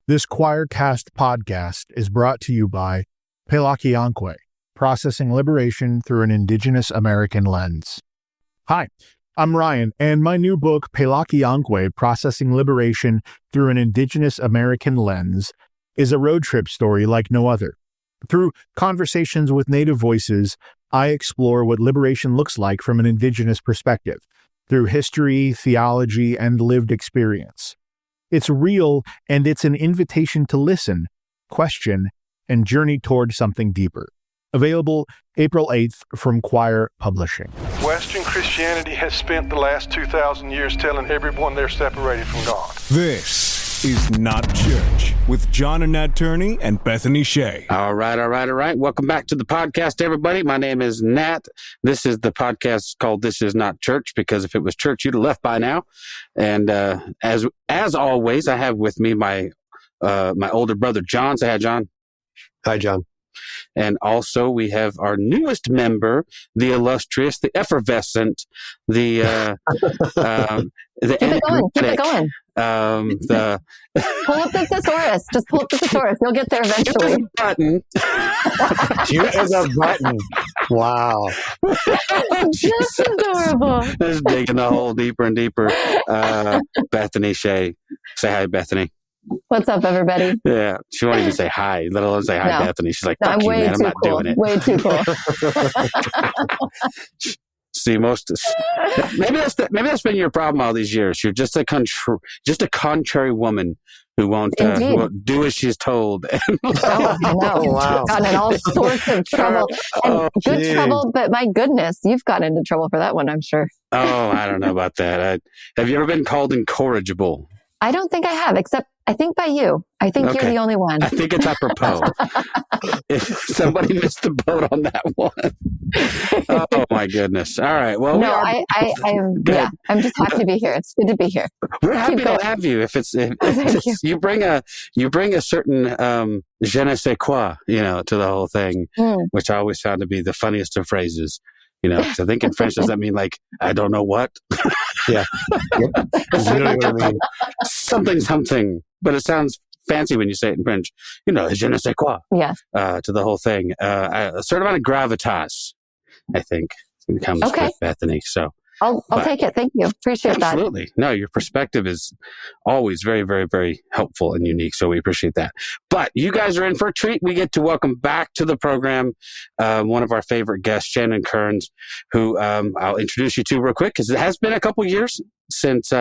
This Choircast podcast is brought to you by Playwrights, processing liberation through an Indigenous American lens. Hi, I'm Ryan, and my new book, Playwrights, Processing Liberation Through an Indigenous American Lens, is a road trip story like no other. Through conversations with Native voices, I explore what liberation looks like from an Indigenous perspective, through history, theology, and lived experience. It's real, and it's an invitation to listen, question, and journey toward something deeper. Available April 8th from Choir Publishing. Western Christianity has spent the last 2,000 years telling everyone they're separated from God. This is Not Church with John and Nat Turney and Bethany Shea. All right. Welcome back to the podcast, everybody. My name is Nat. This is the podcast called This Is Not Church, because if it was church, you'd have left by now. And as always, I have with me my older brother, John. Say hi, John. Hi, John. And also we have our newest member, the illustrious, the effervescent, the Keep it going. Pull up the thesaurus. Just pull up the thesaurus. You'll get there eventually. Button. Cute as a button. Wow. Just adorable. Just digging the hole deeper and deeper. Bethany Shea. Say hi, Bethany. What's up, everybody? Yeah, she won't even say hi, let alone say hi, Bethany. She's like, no, fuck you, man, I'm not doing it. Way too cool. See, maybe that's been your problem all these years. You're just a contrary woman who won't do as she's told. Oh, I know. Wow. Gotten in all sorts of trouble. And good trouble, but my goodness, you've gotten into trouble for that one, I'm sure. Oh, I don't know about that. Have you ever been called incorrigible? I don't think I have, except I think by you. I think you're the only one. I think it's apropos. If somebody missed the boat on that one. Oh my goodness. All right. Well, no, I am. Yeah, I'm just happy to be here. It's good to be here. We're happy to have you. If you bring a certain je ne sais quoi, to the whole thing, which I always found to be the funniest of phrases. Because I think in French, does that mean like, I don't know what? Yeah. Yep. Something, but it sounds fancy when you say it in French. Je ne sais quoi. Yes. To the whole thing. A certain amount of gravitas, I think, comes with Bethany. So I'll take it. Thank you. Appreciate that. Absolutely. No, your perspective is always very, very, very helpful and unique. So we appreciate that. But you guys are in for a treat. We get to welcome back to the program one of our favorite guests, Shannon Kearns, who I'll introduce you to real quick, because it has been a couple years since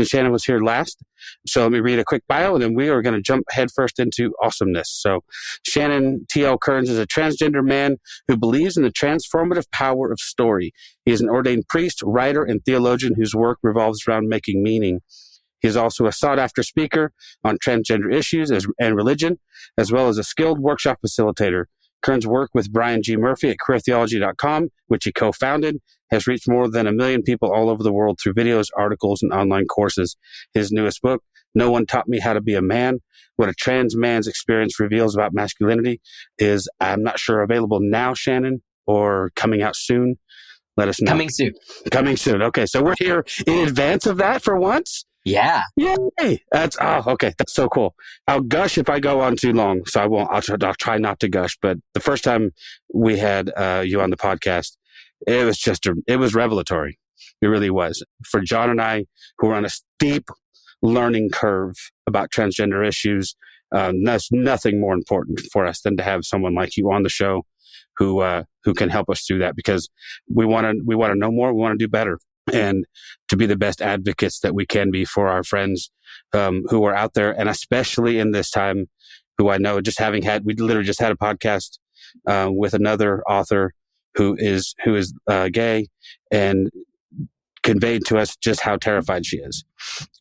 Shannon was here last. So let me read a quick bio, and then we are going to jump headfirst into awesomeness. So Shannon TL Kearns is a transgender man who believes in the transformative power of story. He is an ordained priest, writer, and theologian whose work revolves around making meaning. He is also a sought-after speaker on transgender issues and religion, as well as a skilled workshop facilitator. Kearns' work with Brian G. Murphy at queertheology.com, which he co-founded, has reached more than 1 million people all over the world through videos, articles, and online courses. His newest book, No One Taught Me How to Be a Man, What a Trans Man's Experience Reveals About Masculinity, is, I'm not sure, available now, Shannon, or coming out soon. Let us know. Coming soon. Okay, so we're here in advance of that for once. Yeah. Yay! That's so cool. I'll gush if I go on too long, so I won't. I'll try not to gush. But the first time we had you on the podcast, it was revelatory. It really was. For John and I, who are on a steep learning curve about transgender issues, there's nothing more important for us than to have someone like you on the show who can help us through that, because we want to know more. We want to do better, and to be the best advocates that we can be for our friends who are out there, and especially in this time, who I know we literally just had a podcast with another author who is gay, and conveyed to us just how terrified she is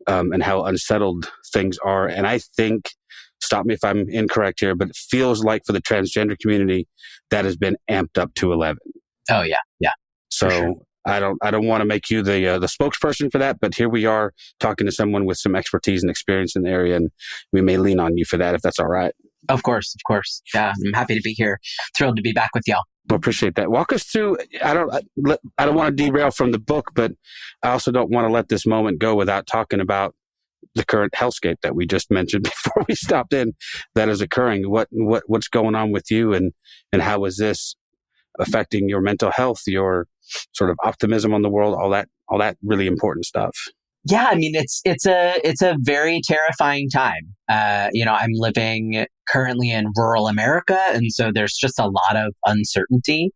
and how unsettled things are. And I think, stop me if I'm incorrect here, but it feels like for the transgender community that has been amped up to 11. Oh yeah. So sure. I don't want to make you the spokesperson for that, but here we are talking to someone with some expertise and experience in the area, and we may lean on you for that if that's all right. Of course. Yeah, I'm happy to be here. Thrilled to be back with y'all. Well, appreciate that. Walk us through. I don't want to derail from the book, but I also don't want to let this moment go without talking about the current hellscape that we just mentioned before we stopped in that is occurring. What's going on with you, and how is this affecting your mental health, your sort of optimism on the world, all that really important stuff? Yeah, I mean, it's a very terrifying time. I'm living currently in rural America, and so there's just a lot of uncertainty.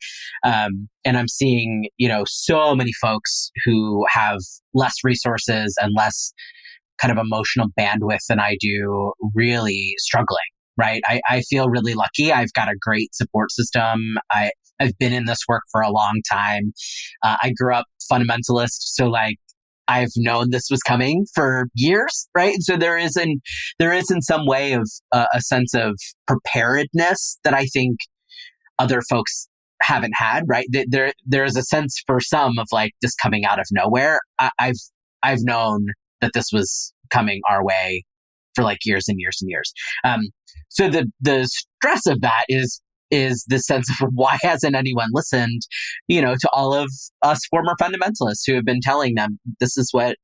And I'm seeing, so many folks who have less resources and less kind of emotional bandwidth than I do really struggling, right? I feel really lucky. I've got a great support system. I've been in this work for a long time. I grew up fundamentalist, so I've known this was coming for years, right? So there is in some way of a sense of preparedness that I think other folks haven't had, right? There is a sense for some of this coming out of nowhere. I've known that this was coming our way for years and years and years. So the stress of that is the sense of why hasn't anyone listened, to all of us former fundamentalists who have been telling them this is what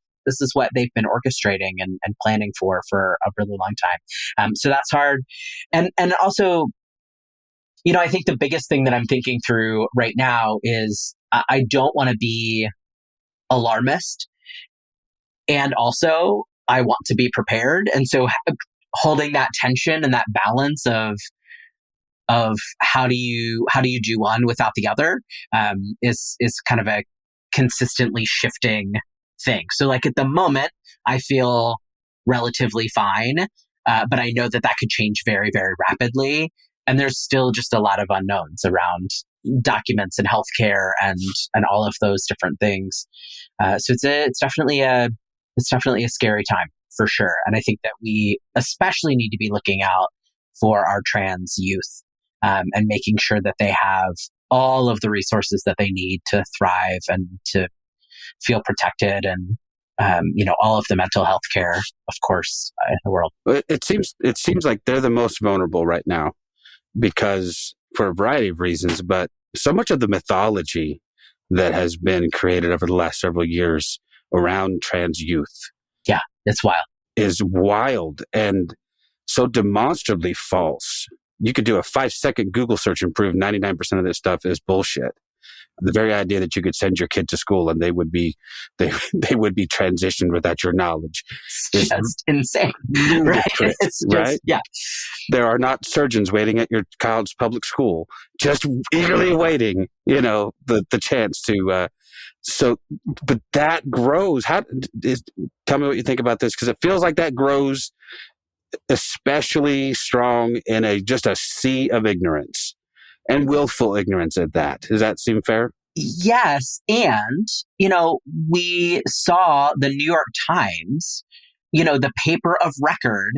they've been orchestrating and planning for a really long time. So that's hard. And also, I think the biggest thing that I'm thinking through right now is I don't want to be alarmist. And also I want to be prepared. And so holding that tension and that balance of how do you do one without the other is kind of a consistently shifting thing. So at the moment, I feel relatively fine, but I know that could change very, very rapidly. And there's still just a lot of unknowns around documents and healthcare and all of those different things. So it's definitely a scary time for sure. And I think that we especially need to be looking out for our trans youth. And making sure that they have all of the resources that they need to thrive and to feel protected, and all of the mental health care, of course, in the world. It seems like they're the most vulnerable right now, because for a variety of reasons, but so much of the mythology that has been created over the last several years around trans youth, it's wild, is wild and so demonstrably false. You could do a 5-second Google search and prove 99% of this stuff is bullshit. The very idea that you could send your kid to school and they would be transitioned without your knowledge is just insane, right? It's just, right? Yeah. There are not surgeons waiting at your child's public school, just eagerly waiting, the chance to. But that grows. Tell me what you think about this, because it feels like that grows especially strong in just a sea of ignorance, and willful ignorance at that. Does that seem fair? Yes. And, we saw the New York Times, the paper of record,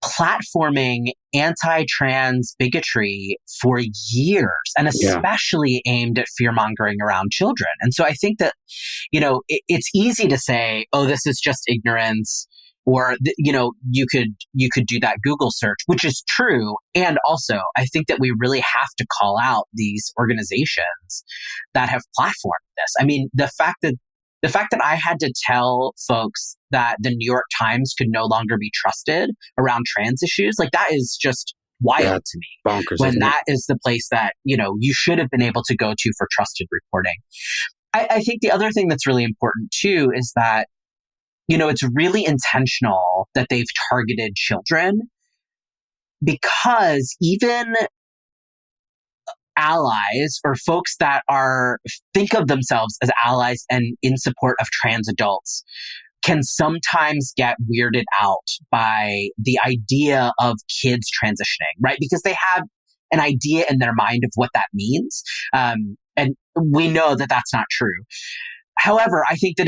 platforming anti-trans bigotry for years, and especially aimed at fear-mongering around children. And so I think that, it's easy to say, oh, this is just ignorance. Or, you could do that Google search, which is true. And also, I think that we really have to call out these organizations that have platformed this. I mean, the fact that I had to tell folks that the New York Times could no longer be trusted around trans issues, that is just wild to me. Bonkers, when that is the place that, you should have been able to go to for trusted reporting. I think the other thing that's really important too is that it's really intentional that they've targeted children, because even allies or folks that think of themselves as allies and in support of trans adults can sometimes get weirded out by the idea of kids transitioning, right? Because they have an idea in their mind of what that means. And we know that that's not true. However, I think that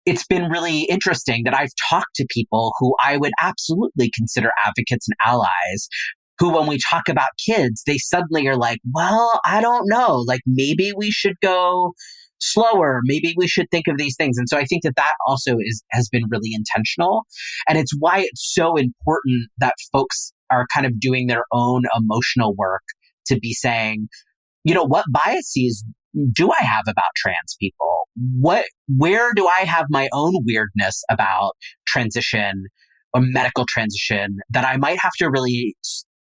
it's been really interesting that I've talked to people who I would absolutely consider advocates and allies, who, when we talk about kids, they suddenly are like, well, I don't know, maybe we should go slower. Maybe we should think of these things. And so I think that also has been really intentional. And it's why it's so important that folks are kind of doing their own emotional work to be saying, what biases do I have about trans people? Where do I have my own weirdness about transition or medical transition that I might have to really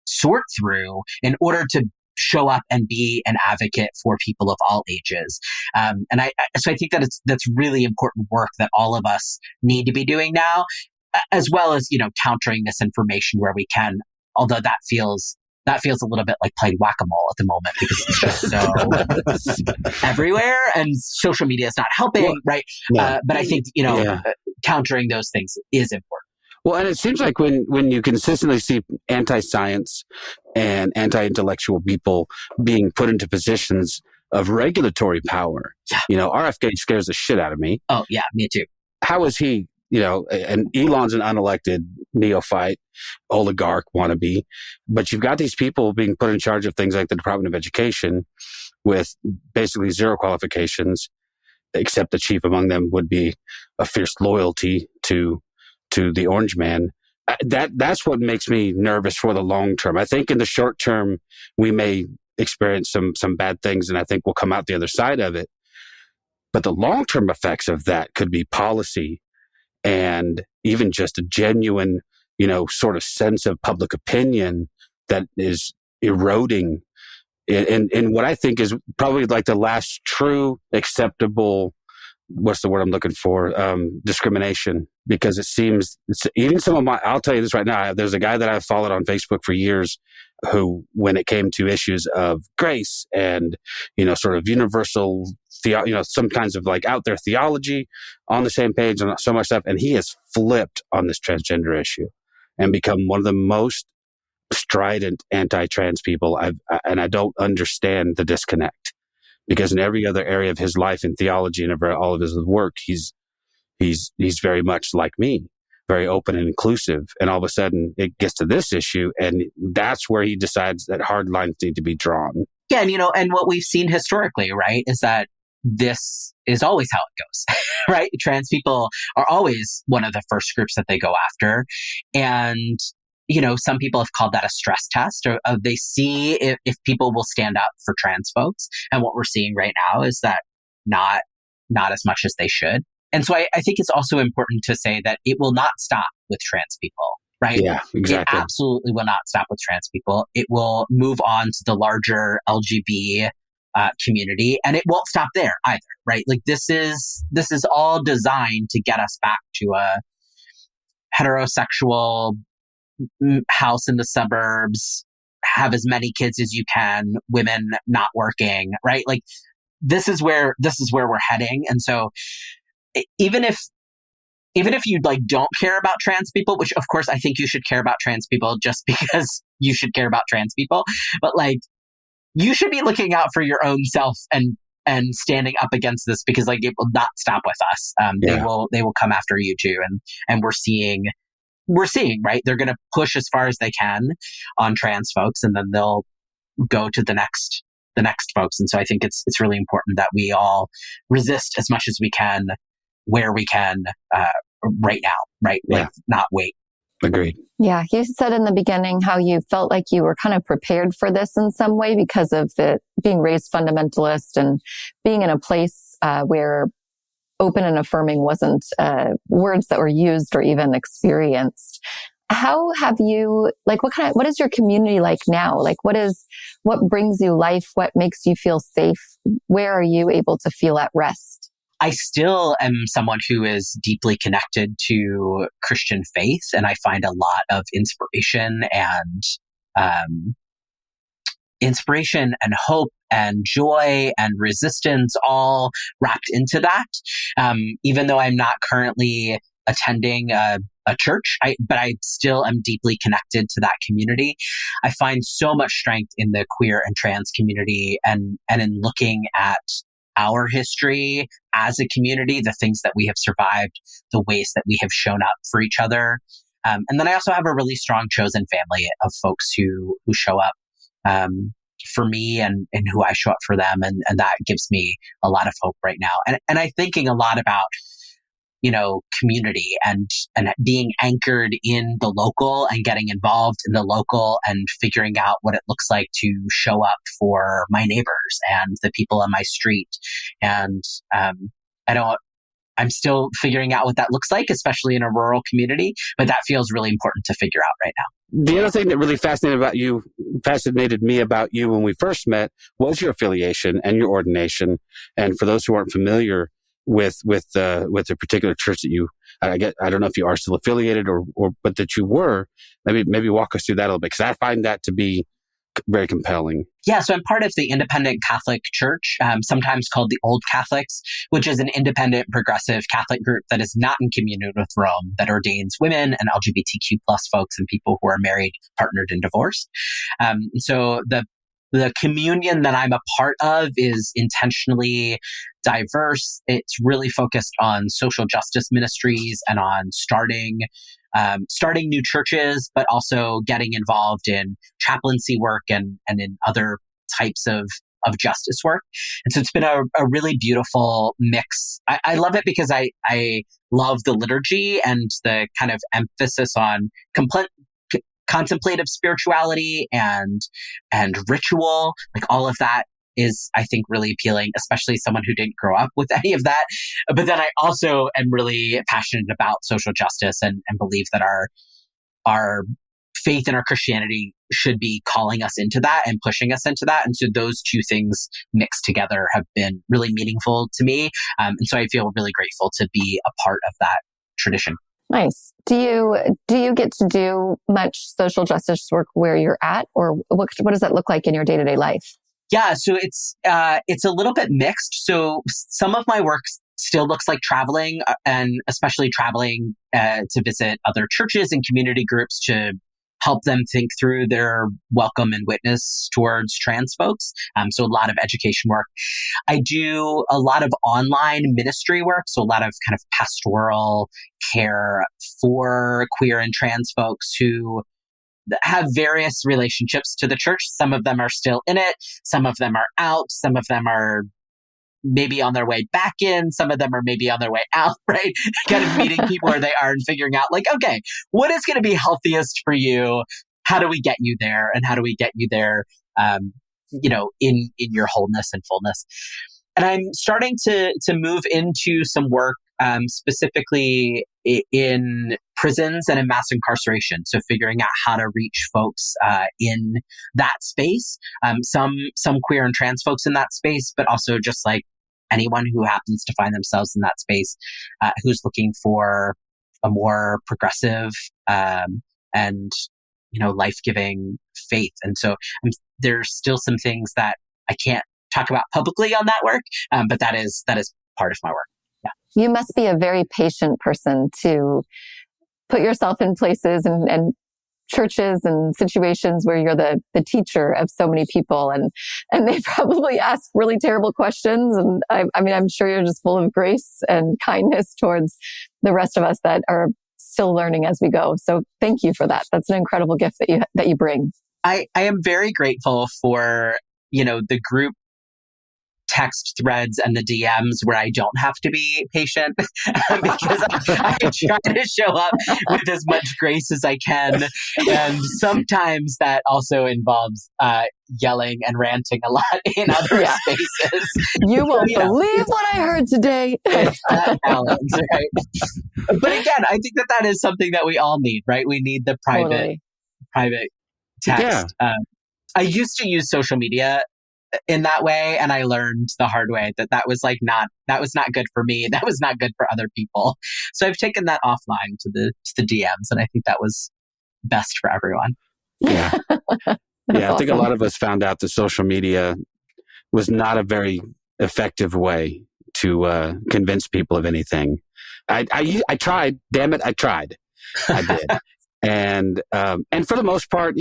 sort through in order to show up and be an advocate for people of all ages. So I think that that's really important work that all of us need to be doing now, as well as, countering misinformation where we can, although that feels a little bit like playing whack-a-mole at the moment because it's just so everywhere and social media is not helping, right? No. But I think, countering those things is important. Well, and it seems like when you consistently see anti-science and anti-intellectual people being put into positions of regulatory power, RFK scares the shit out of me. Oh, yeah, me too. How is he, and Elon's an unelected neophyte, oligarch wannabe, but you've got these people being put in charge of things like the Department of Education with basically zero qualifications, except the chief among them would be a fierce loyalty to the orange man. That's what makes me nervous for the long term. I think in the short term, we may experience some bad things, and I think we'll come out the other side of it. But the long-term effects of that could be policy and even just a genuine, sort of sense of public opinion that is eroding in what I think is probably like the last true acceptable, what's the word I'm looking for? Discrimination. Because it seems, even I'll tell you this right now, there's a guy that I've followed on Facebook for years who, when it came to issues of grace and, sort of universal, some kinds of like out there theology on the same page and so much stuff. And he has flipped on this transgender issue and become one of the most strident anti-trans people and I don't understand the disconnect. Because in every other area of his life in theology and all of his work, he's very much like me, very open and inclusive. And all of a sudden it gets to this issue and that's where he decides that hard lines need to be drawn. Yeah. And, and what we've seen historically, right, is that this is always how it goes, right? Trans people are always one of the first groups that they go after. And, some people have called that a stress test, or they see if people will stand up for trans folks. And what we're seeing right now is that not as much as they should. And so I think it's also important to say that it will not stop with trans people, right? Yeah, exactly. It absolutely will not stop with trans people. It will move on to the larger LGBT community, and it won't stop there either, right? Like this is all designed to get us back to a heterosexual house in the suburbs, have as many kids as you can, women not working, right? Like this is where we're heading. And so even if you don't care about trans people, which of course I think you should care about trans people just because you should care about trans people, but you should be looking out for your own self and standing up against this because it will not stop with us. They will come after you too. And we're seeing, right? They're going to push as far as they can on trans folks, and then they'll go to the next folks. And so I think it's really important that we all resist as much as we can, where we can, right now, right? Not wait. Agreed. Yeah. You said in the beginning how you felt like you were kind of prepared for this in some way because of being raised fundamentalist and being in a place where open and affirming wasn't words that were used or even experienced. How have you, what is your community like now? What brings you life? What makes you feel safe? Where are you able to feel at rest? I still am someone who is deeply connected to Christian faith, and I find a lot of inspiration and hope and joy and resistance all wrapped into that. Even though I'm not currently attending a church, but I still am deeply connected to that community. I find so much strength in the queer and trans community and in looking at our history as a community, the things that we have survived, the ways that we have shown up for each other. And then I also have a really strong chosen family of folks who show up for me and who I show up for them. And that gives me a lot of hope right now. And I'm thinking a lot about community and being anchored in the local and getting involved in the local and figuring out what it looks like to show up for my neighbors and the people on my street. And I'm still figuring out what that looks like, especially in a rural community, but that feels really important to figure out right now. The other thing that really fascinated me about you when we first met was your affiliation and your ordination. And for those who aren't familiar with the particular church that I don't know if you are still affiliated or but that you were, maybe walk us through that a little bit, because I find that to be very compelling. Yeah, so I'm part of the Independent Catholic Church, sometimes called the Old Catholics, which is an independent, progressive Catholic group that is not in communion with Rome, that ordains women and LGBTQ plus folks and people who are married, partnered, and divorced. So the communion that I'm a part of is intentionally diverse. It's really focused on social justice ministries and on starting new churches, but also getting involved in chaplaincy work and in other types of justice work. And so it's been a really beautiful mix. I love it because I love the liturgy and the kind of emphasis on contemplative spirituality and ritual. Like all of that is, I think, really appealing, especially someone who didn't grow up with any of that. But then I also am really passionate about social justice and believe that our faith and our Christianity should be calling us into that and pushing us into that. And so those two things mixed together have been really meaningful to me. And so I feel really grateful to be a part of that tradition. Nice. Do you get to do much social justice work where you're at, or what does that look like in your day-to-day life? Yeah, so it's a little bit mixed. So some of my work still looks like traveling, and especially traveling to visit other churches and community groups to help them think through their welcome and witness towards trans folks. So a lot of education work. I do a lot of online ministry work, so a lot of kind of pastoral care for queer and trans folks who have various relationships to the church. Some of them are still in it. Some of them are out. Some of them are maybe on their way back in. Some of them are maybe on their way out, right? Kind of meeting people where they are and figuring out like, okay, what is going to be healthiest for you? How do we get you there? And how do we get you there, in your wholeness and fullness? And I'm starting to move into some work specifically in prisons and in mass incarceration. So figuring out how to reach folks in that space, some queer and trans folks in that space, but also just like anyone who happens to find themselves in that space, who's looking for a more progressive and life-giving faith. And so there's still some things that I can't talk about publicly on that work, but that is part of my work. Yeah. You must be a very patient person to put yourself in places and churches and situations where you're the teacher of so many people, and they probably ask really terrible questions. And I'm sure you're just full of grace and kindness towards the rest of us that are still learning as we go. So thank you for that. That's an incredible gift that you bring. I am very grateful for, the group text threads and the DMs where I don't have to be patient because I try to show up with as much grace as I can. And sometimes that also involves yelling and ranting a lot in other spaces. You won't believe what I heard today. It's that balance, right? But again, I think that is something that we all need, right? We need the private text. Yeah. I used to use social media in that way, and I learned the hard way that was not good for me. That was not good for other people. So I've taken that offline to the DMs, and I think that was best for everyone. Yeah. Yeah, I think a lot of us found out that social media was not a very effective way to convince people of anything. I tried. Damn it, I tried. I did, and for the most part,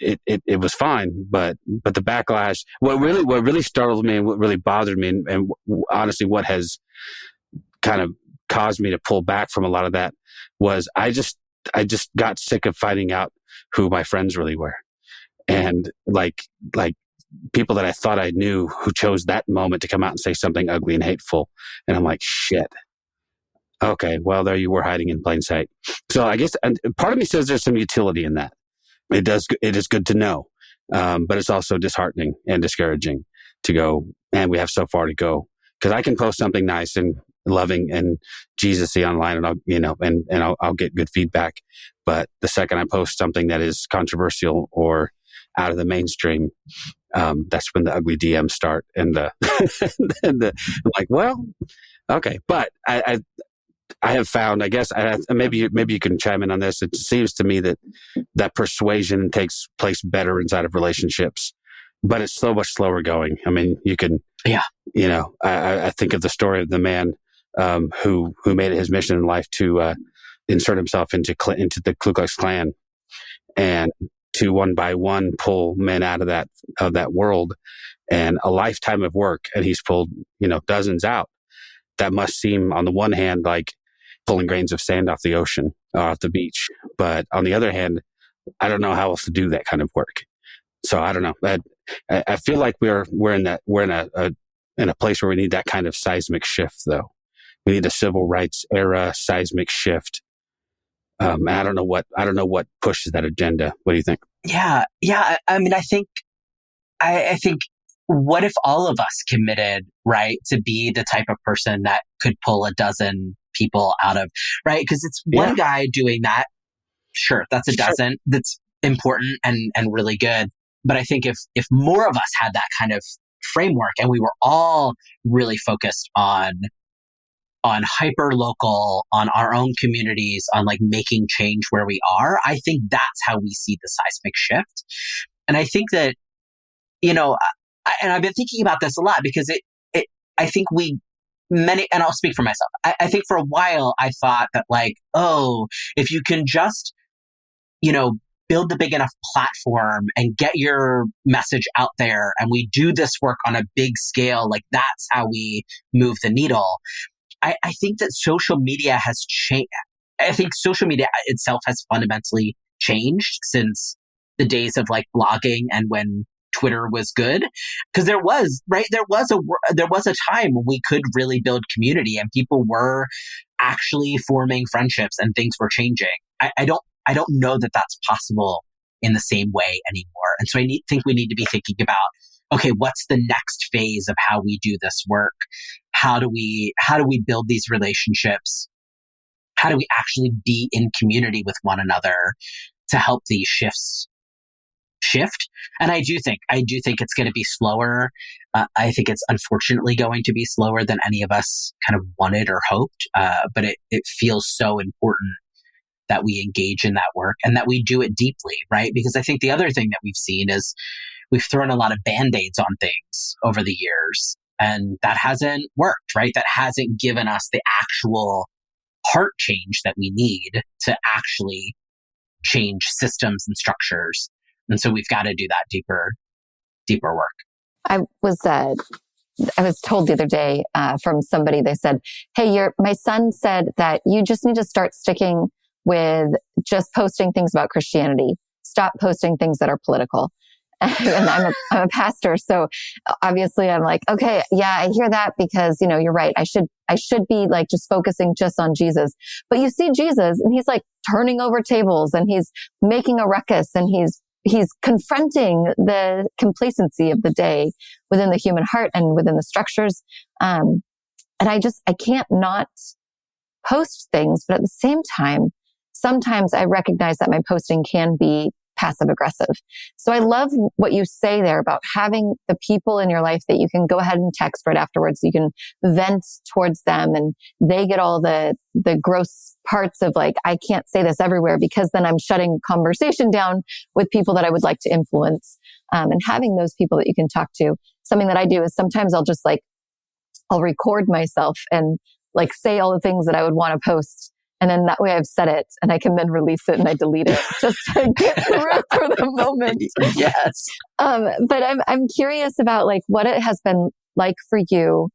it was fine, but the backlash. What really startled me and what really bothered me, and honestly, what has kind of caused me to pull back from a lot of that was I just got sick of finding out who my friends really were, and like people that I thought I knew who chose that moment to come out and say something ugly and hateful. And I'm like, shit. Okay, well, there you were hiding in plain sight. So I guess and part of me says there's some utility in that. It is good to know. But it's also disheartening and discouraging to go, and we have so far to go. Because I can post something nice and loving and Jesus-y online, and I'll get good feedback. But the second I post something that is controversial or out of the mainstream, that's when the ugly DMs start, and I'm like, well, okay. But I have found, I guess, maybe you can chime in on this. It seems to me that persuasion takes place better inside of relationships, but it's so much slower going. I mean, you can, I think of the story of the man who made it his mission in life to insert himself into the Ku Klux Klan, and to one by one pull men out of that world, and a lifetime of work, and he's pulled dozens out. That must seem, on the one hand, like pulling grains of sand off the ocean, off the beach. But on the other hand, I don't know how else to do that kind of work. So I don't know. I feel like we're in a place where we need that kind of seismic shift, though. We need a civil rights era seismic shift. I don't know what pushes that agenda. What do you think? Yeah. I mean, I think what if all of us committed, right, to be the type of person that could pull a dozen people out of, right? Because it's one guy doing that. Sure, that's a dozen. That's important and really good. But I think if more of us had that kind of framework, and we were all really focused on hyper local, on our own communities, on like making change where we are, I think that's how we see the seismic shift. And I think that, and I've been thinking about this a lot, because I think and I'll speak for myself. I think for a while I thought that if you can just, build the big enough platform and get your message out there, and we do this work on a big scale, like that's how we move the needle. I think that social media has changed. I think social media itself has fundamentally changed since the days of blogging and when Twitter was good, because there was a time when we could really build community and people were actually forming friendships and things were changing. I don't know that that's possible in the same way anymore. And so I think we need to be thinking about, okay, what's the next phase of how we do this work? How do we build these relationships? How do we actually be in community with one another to help these shifts shift? And I do think it's going to be slower. I think it's unfortunately going to be slower than any of us kind of wanted or hoped. But it feels so important that we engage in that work and that we do it deeply, right? Because I think the other thing that we've seen is we've thrown a lot of Band-Aids on things over the years, and that hasn't worked, right? That hasn't given us the actual heart change that we need to actually change systems and structures. And so we've got to do that deeper work. I was told the other day from somebody, they said, hey, my son said that you just need to start sticking with just posting things about Christianity. Stop posting things that are political. And I'm a pastor, so obviously I'm like, okay, yeah, I hear that, because you're right. I should be just focusing just on Jesus. But you see Jesus, and he's turning over tables, and he's making a ruckus, and he's confronting the complacency of the day within the human heart and within the structures. And I can't not post things, but at the same time, sometimes I recognize that my posting can be passive aggressive. So I love what you say there about having the people in your life that you can go ahead and text right afterwards. You can vent towards them, and they get all the gross parts of I can't say this everywhere, because then I'm shutting conversation down with people that I would like to influence. And having those people that you can talk to. Something that I do is sometimes I'll just I'll record myself and say all the things that I would want to post. And then that way I've said it, and I can then release it and I delete it just to get through it for the moment. Yes. But I'm curious about what it has been like for you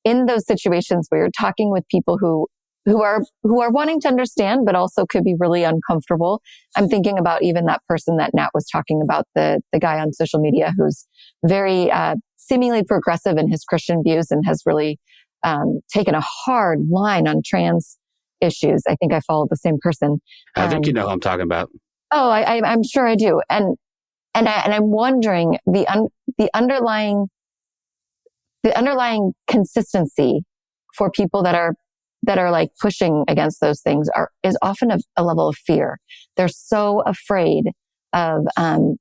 in those situations where you're talking with people who who are wanting to understand, but also could be really uncomfortable. I'm thinking about even that person that Nat was talking about, the guy on social media who's very seemingly progressive in his Christian views and has really taken a hard line on trans issues. I think I follow the same person. I think you know who I'm talking about. Oh, I'm sure I do. And I'm wondering the underlying consistency for people that are like pushing against those things is often a level of fear. They're so afraid of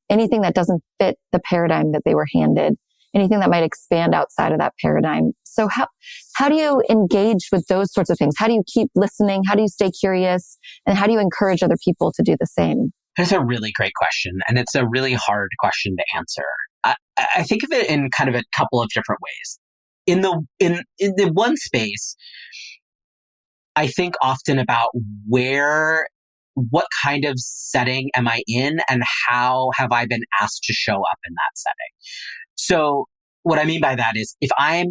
anything that doesn't fit the paradigm that they were handed, anything that might expand outside of that paradigm. So how do you engage with those sorts of things? How do you keep listening? How do you stay curious? And how do you encourage other people to do the same? That's a really great question. And it's a really hard question to answer. I think of it in kind of a couple of different ways. In the one space, I think often about what kind of setting am I in and how have I been asked to show up in that setting? So what I mean by that is if I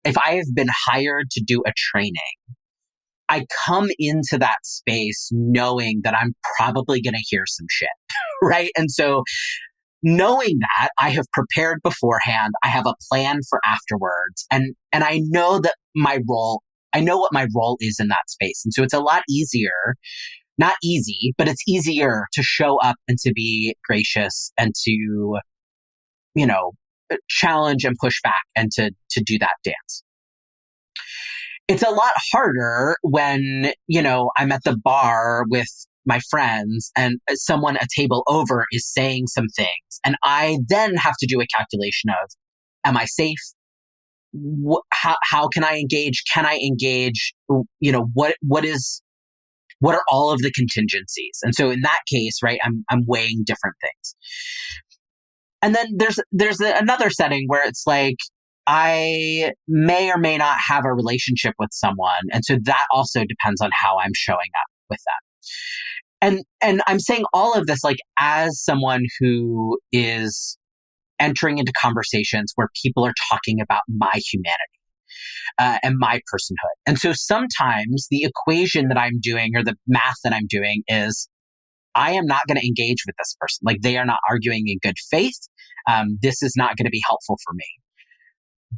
have been hired to do a training, I come into that space knowing that I'm probably going to hear some shit, right? And so knowing that, I have prepared beforehand, I have a plan for afterwards, and I know that I know what my role is in that space. And so it's a lot easier, not easy, but it's easier to show up and to be gracious and to, challenge and push back and to do that dance. It's a lot harder when, I'm at the bar with my friends and someone a table over is saying some things. And I then have to do a calculation of, am I safe? How can I engage? Can I engage? What are all of the contingencies? And so in that case, right, I'm weighing different things. And then there's another setting where it's like, I may or may not have a relationship with someone. And so that also depends on how I'm showing up with that. And I'm saying all of this, like, as someone who is entering into conversations where people are talking about my humanity and my personhood. And so sometimes the equation that I'm doing or the math that I'm doing is I am not going to engage with this person. Like, they are not arguing in good faith. This is not going to be helpful for me.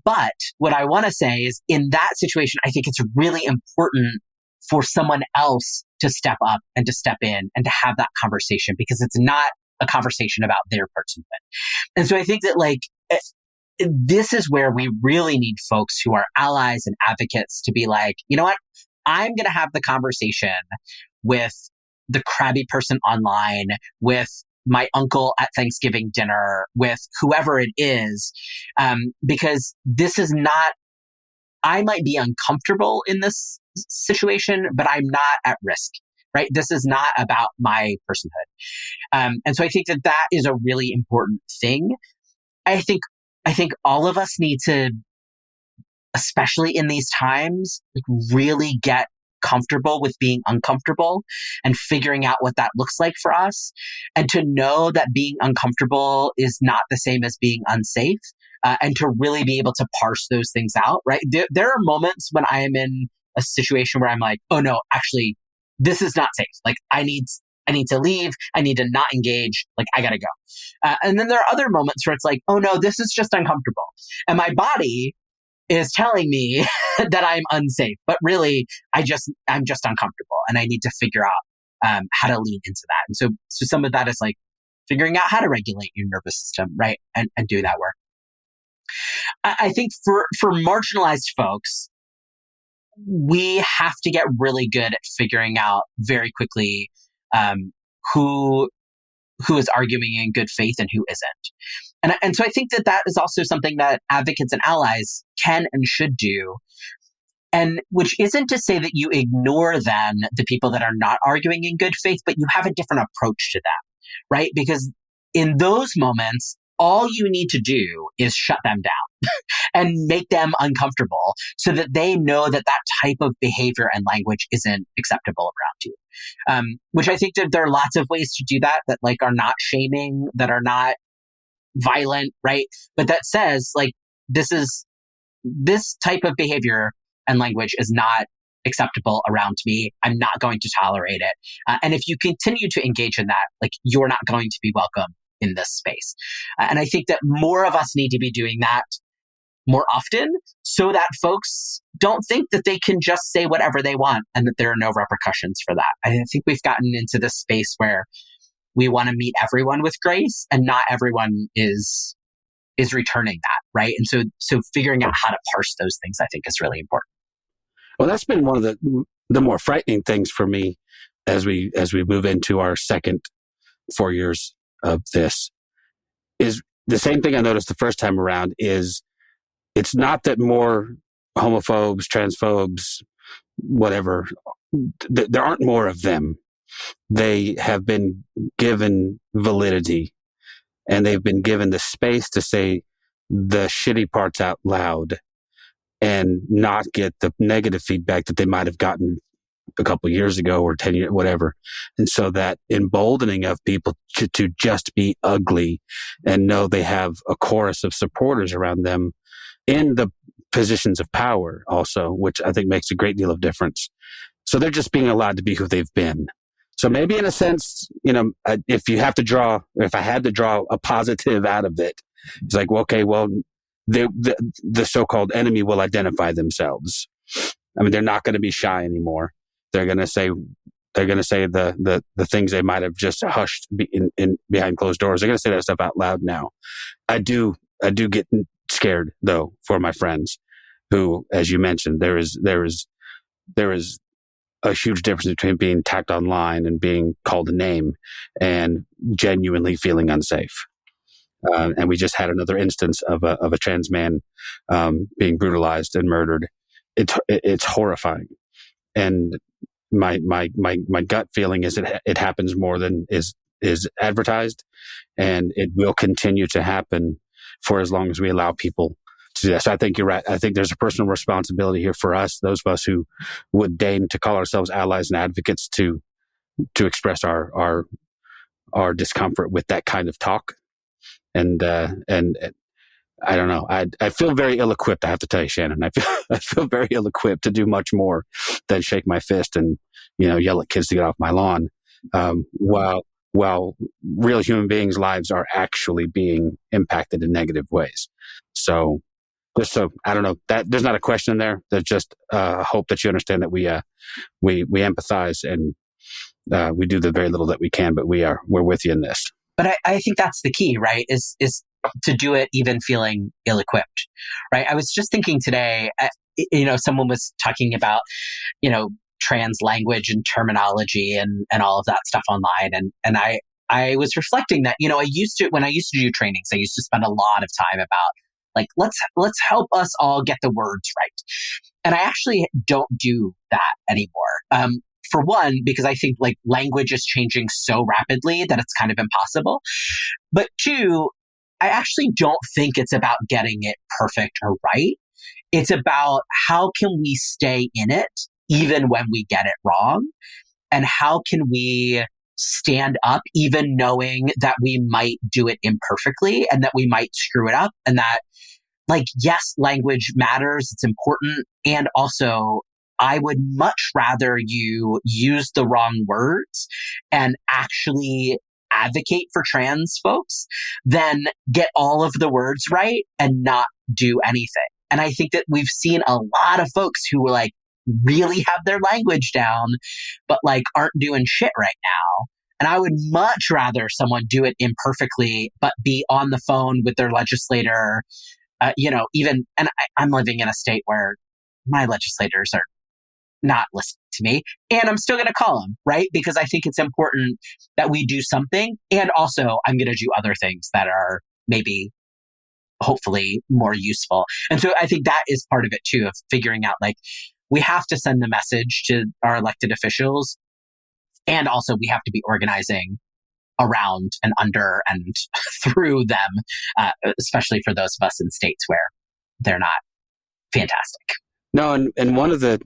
But what I want to say is in that situation, I think it's really important for someone else to step up and to step in and to have that conversation, because it's not a conversation about their personhood. And so I think that, like, this is where we really need folks who are allies and advocates to be like, you know what? I'm going to have the conversation with the crabby person online, with my uncle at Thanksgiving dinner, with whoever it is, because this is not, I might be uncomfortable in this situation, but I'm not at risk, right? This is not about my personhood. And so I think that is a really important thing. I think all of us need to, especially in these times, really get comfortable with being uncomfortable and figuring out what that looks like for us, and to know that being uncomfortable is not the same as being unsafe, and to really be able to parse those things out, right? There are moments when I am in a situation where I'm like, oh no, actually, this is not safe. Like, I need to leave. I need to not engage. Like, I gotta go. And then there are other moments where it's like, oh no, this is just uncomfortable. And my body is telling me that I'm unsafe, but really I'm just uncomfortable, and I need to figure out how to lean into that. And so some of that is like figuring out how to regulate your nervous system, right? And do that work. I think for marginalized folks, we have to get really good at figuring out very quickly who is arguing in good faith and who isn't. And so I think that is also something that advocates and allies can and should do. And which isn't to say that you ignore then the people that are not arguing in good faith, but you have a different approach to them, right? Because in those moments, all you need to do is shut them down and make them uncomfortable so that they know that type of behavior and language isn't acceptable around you. Which I think that there are lots of ways to do that like are not shaming, that are not violent, right? But that says, like, this type of behavior and language is not acceptable around me. I'm not going to tolerate it. And if you continue to engage in that, like, you're not going to be welcome in this space. And I think that more of us need to be doing that more often so that folks don't think that they can just say whatever they want and that there are no repercussions for that. I think we've gotten into this space where we want to meet everyone with grace, and not everyone is returning that, right? And so figuring out how to parse those things, I think, is really important. Well, that's been one of the more frightening things for me as we move into our second 4 years of this, is the same thing I noticed the first time around. Is it's not that more homophobes, transphobes, whatever, there aren't more of them. They have been given validity, and they've been given the space to say the shitty parts out loud and not get the negative feedback that they might have gotten a couple of years ago or 10 years, whatever. And so that emboldening of people to just be ugly and know they have a chorus of supporters around them in the positions of power also, which I think makes a great deal of difference. So they're just being allowed to be who they've been. So maybe in a sense, if I had to draw a positive out of it, it's like, well, okay, well, the so-called enemy will identify themselves. I mean, they're not going to be shy anymore. They're going to say the things they might have just hushed in behind closed doors. They're going to say that stuff out loud now. I do get scared though for my friends who, as you mentioned, there is a huge difference between being tagged online and being called a name and genuinely feeling unsafe. And we just had another instance of a trans man being brutalized and murdered. It's horrifying, and my gut feeling is it happens more than is advertised, and it will continue to happen for as long as we allow people to do that. So I think you're right. I think there's a personal responsibility here for us, those of us who would deign to call ourselves allies and advocates, to express our discomfort with that kind of talk. And I don't know. I feel very ill-equipped, I have to tell you, Shannon. I feel very ill-equipped to do much more than shake my fist and, yell at kids to get off my lawn. While real human beings' lives are actually being impacted in negative ways. So I don't know, that there's not a question there. There's just hope that you understand that we empathize, and we do the very little that we can, but we're with you in this. But I think that's the key, right? Is to do it even feeling ill-equipped, right? I was just thinking today, someone was talking about, trans language and terminology and all of that stuff online. And I was reflecting that, when I used to do trainings, I used to spend a lot of time about, like, let's help us all get the words right. And I actually don't do that anymore. For one, because I think like language is changing so rapidly that it's kind of impossible. But two, I actually don't think it's about getting it perfect or right. It's about how can we stay in it even when we get it wrong? And how can we stand up even knowing that we might do it imperfectly and that we might screw it up, and that, like, yes, language matters, it's important. And also, I would much rather you use the wrong words and actually advocate for trans folks than get all of the words right and not do anything. And I think that we've seen a lot of folks who like really have their language down, but like aren't doing shit right now. And I would much rather someone do it imperfectly, but be on the phone with their legislator, I'm living in a state where my legislators are not listening to me, and I'm still going to call them, right? Because I think it's important that we do something. And also I'm going to do other things that are maybe hopefully more useful. And so I think that is part of it too, of figuring out, like, we have to send the message to our elected officials. And also we have to be organizing around and under and through them, especially for those of us in states where they're not fantastic. No, and one of the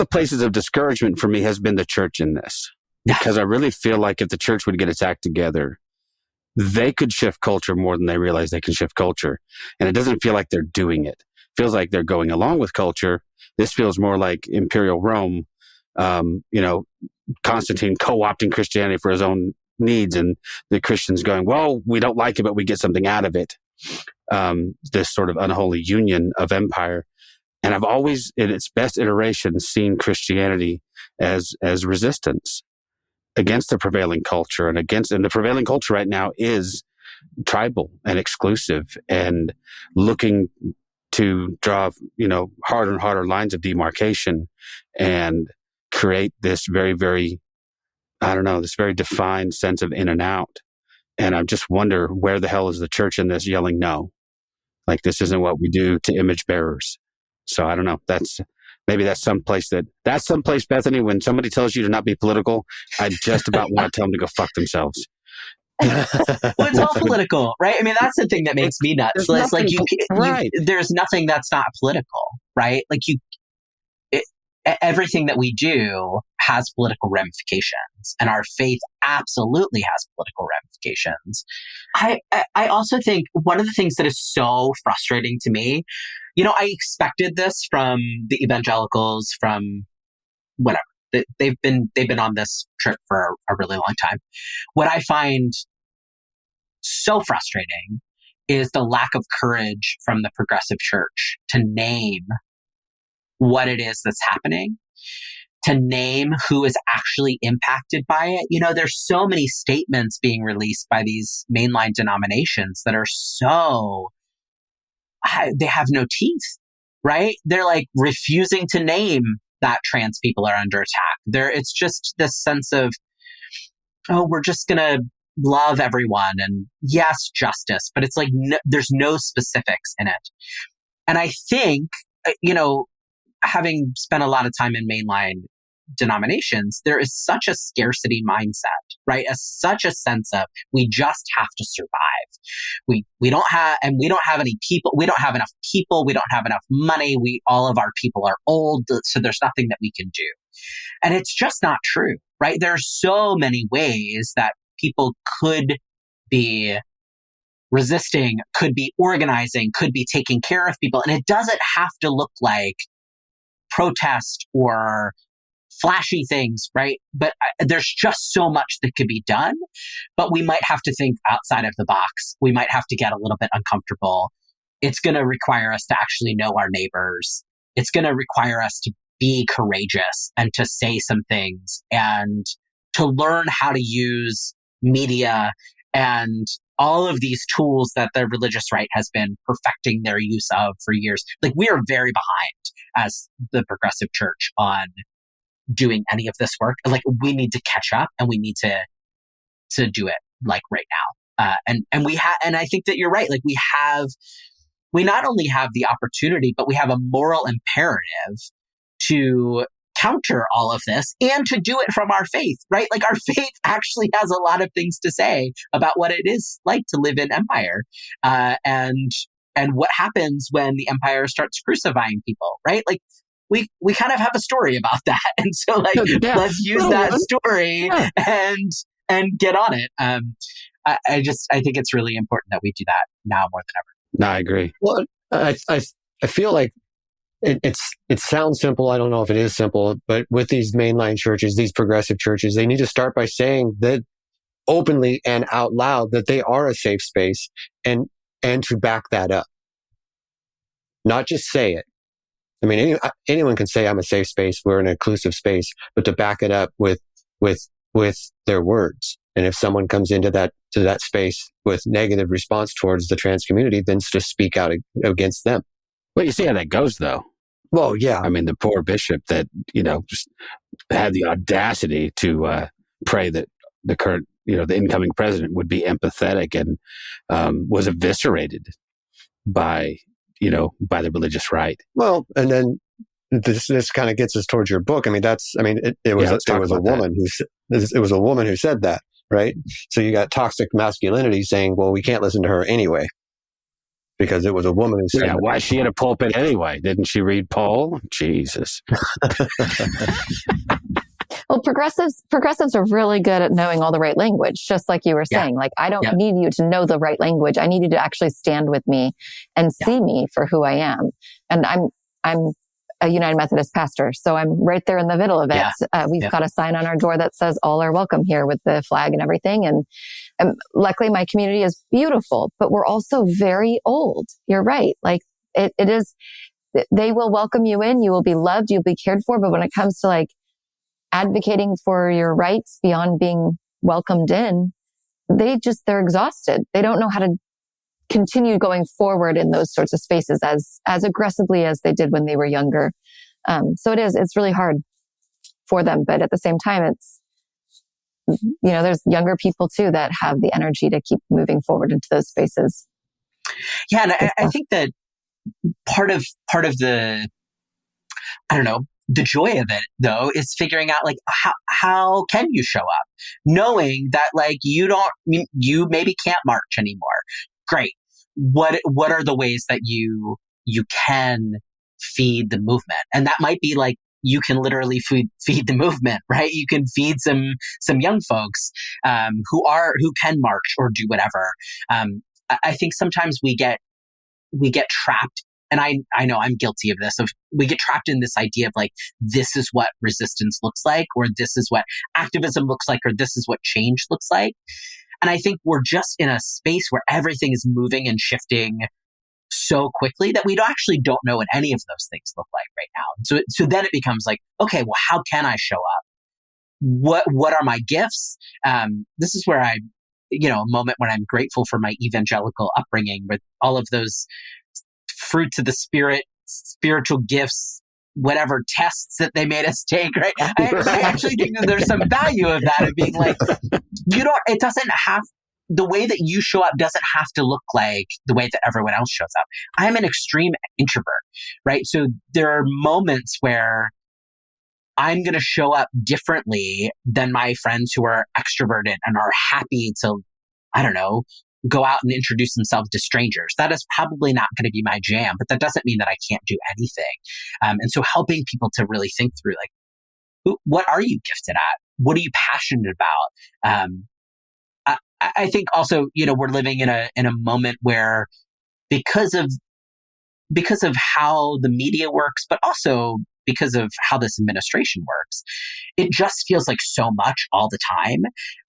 places of discouragement for me has been the church in this, because I really feel like if the church would get its act together, they could shift culture more than they realize they can shift culture. And it doesn't feel like they're doing it. feels like they're going along with culture. This feels more like Imperial Rome, Constantine co-opting Christianity for his own needs, and the Christians going, well, we don't like it, but we get something out of it. This sort of unholy union of empire. And I've always, in its best iteration, seen Christianity as resistance against the prevailing culture, and the prevailing culture right now is tribal and exclusive and looking to draw, harder and harder lines of demarcation and create this very, very, this very defined sense of in and out. And I just wonder, where the hell is the church in this yelling no? Like, this isn't what we do to image bearers. So I don't know. That's someplace, Bethany, when somebody tells you to not be political, I just about want to tell them to go fuck themselves. Well, it's all political, right? I mean, that's the thing that makes me nuts. It's like there's nothing that's not political, right? Like everything that we do has political ramifications, and our faith absolutely has political ramifications. I also think one of the things that is so frustrating to me, I expected this from the evangelicals, from whatever. They've been on this trip for a really long time. What I find so frustrating is the lack of courage from the progressive church to name what it is that's happening, to name who is actually impacted by it. There's so many statements being released by these mainline denominations that are they have no teeth, right? They're like refusing to name that trans people are under attack. It's just this sense of, we're just going to love everyone, and yes, justice, but it's like, there's no specifics in it. And I think, having spent a lot of time in mainline denominations, there is such a scarcity mindset, right? Such a sense of, we just have to survive. We don't have any people. We don't have enough people. We don't have enough money. All of our people are old, so there's nothing that we can do. And it's just not true, right? There are so many ways that people could be resisting, could be organizing, could be taking care of people. And it doesn't have to look like protest or flashy things, right? But there's just so much that could be done, but we might have to think outside of the box. We might have to get a little bit uncomfortable. It's going to require us to actually know our neighbors. It's going to require us to be courageous and to say some things and to learn how to use media and all of these tools that the religious right has been perfecting their use of for years. Like, we are very behind as the progressive church on doing any of this work. Like, we need to catch up, and we need to do it like right now. And I think that you're right. Like, we not only have the opportunity, but we have a moral imperative to counter all of this and to do it from our faith, right? Like, our faith actually has a lot of things to say about what it is like to live in empire, and what happens when the empire starts crucifying people, right? Like, we kind of have a story about that. And so, like, let's use that story and get on it. I think it's really important that we do that now more than ever. No, I agree. Well, I feel like it sounds simple. I don't know if it is simple, but with these mainline churches, these progressive churches, they need to start by saying that openly and out loud that they are a safe space, and to back that up. Not just say it. I mean, anyone can say I'm a safe space, we're an inclusive space, but to back it up with their words. And if someone comes into that space with negative response towards the trans community, then to speak out against them. Well, you see how that goes, though. Well, yeah. I mean, the poor bishop that, just had the audacity to pray that the current, the incoming president would be empathetic, and was eviscerated by the religious right. Well, and then this kind of gets us towards your book. I mean, it was a woman who said that, right? So you got toxic masculinity saying, well, we can't listen to her anyway, because it was a woman who said that. Why is she in a pulpit anyway? Didn't she read Paul? Jesus. Well, progressives are really good at knowing all the right language, just like you were saying. Like, I don't need you to know the right language. I need you to actually stand with me and see me for who I am. And I'm a United Methodist pastor, so I'm right there in the middle of it. We've got a sign on our door that says all are welcome here with the flag and everything. And luckily my community is beautiful, but we're also very old. You're right. Like it is, they will welcome you in, you will be loved, you'll be cared for. But when it comes to like advocating for your rights beyond being welcomed in, they're exhausted. They don't know how to continue going forward in those sorts of spaces as aggressively as they did when they were younger. So it's really hard for them. But at the same time, there's younger people too that have the energy to keep moving forward into those spaces. Yeah. And I think that part of the, I don't know, the joy of it though is figuring out like how can you show up knowing that like you maybe can't march anymore. Great. What are the ways that you can feed the movement? And that might be like you can literally feed the movement, right? You can feed some young folks who can march or do whatever. I think sometimes we get trapped, and I know I'm guilty of this. We get trapped in this idea of like this is what resistance looks like, or this is what activism looks like, or this is what change looks like. And I think we're just in a space where everything is moving and shifting so quickly that we actually don't know what any of those things look like right now. So then it becomes like, okay, well, how can I show up? What are my gifts? This is where a moment when I'm grateful for my evangelical upbringing with all of those fruits of the spirit, spiritual gifts, whatever tests that they made us take, right? I actually think that there's some value of that, of being like, it doesn't have, the way that you show up doesn't have to look like the way that everyone else shows up. I'm an extreme introvert, right? So there are moments where I'm going to show up differently than my friends who are extroverted and are happy to, I don't know, go out and introduce themselves to strangers. That is probably not going to be my jam, but that doesn't mean that I can't do anything. And so helping people to really think through, like, what are you gifted at? What are you passionate about? I think also, we're living in a moment where because of how the media works, but also because of how this administration works, it just feels like so much all the time.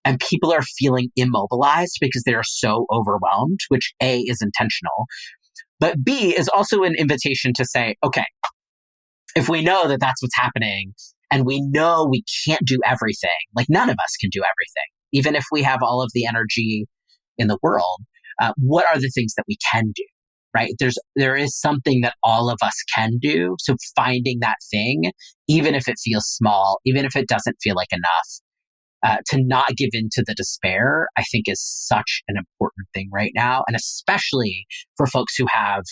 And people are feeling immobilized because they are so overwhelmed, which A, is intentional, but B, is also an invitation to say, okay, if we know that that's what's happening and we know we can't do everything, like none of us can do everything, even if we have all of the energy in the world, what are the things that we can do? Right? There is something that all of us can do. So finding that thing, even if it feels small, even if it doesn't feel like enough, to not give in to the despair, I think is such an important thing right now. And especially for folks who have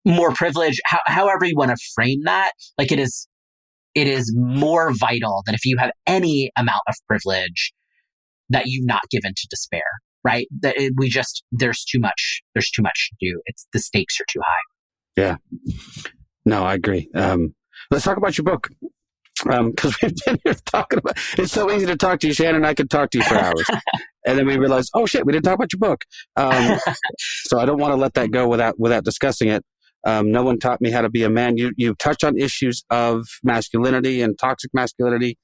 more privilege, however you want to frame that, like it is more vital that if you have any amount of privilege, that you not give in to despair. Right? That there's too much to do. The stakes are too high. Yeah. No, I agree. Let's talk about your book. Because we've been here talking about, it's so easy to talk to you, Shannon. I could talk to you for hours. And then we realized, oh shit, we didn't talk about your book. So I don't want to let that go without discussing it. No one taught me how to be a man. You touch on issues of masculinity and toxic masculinity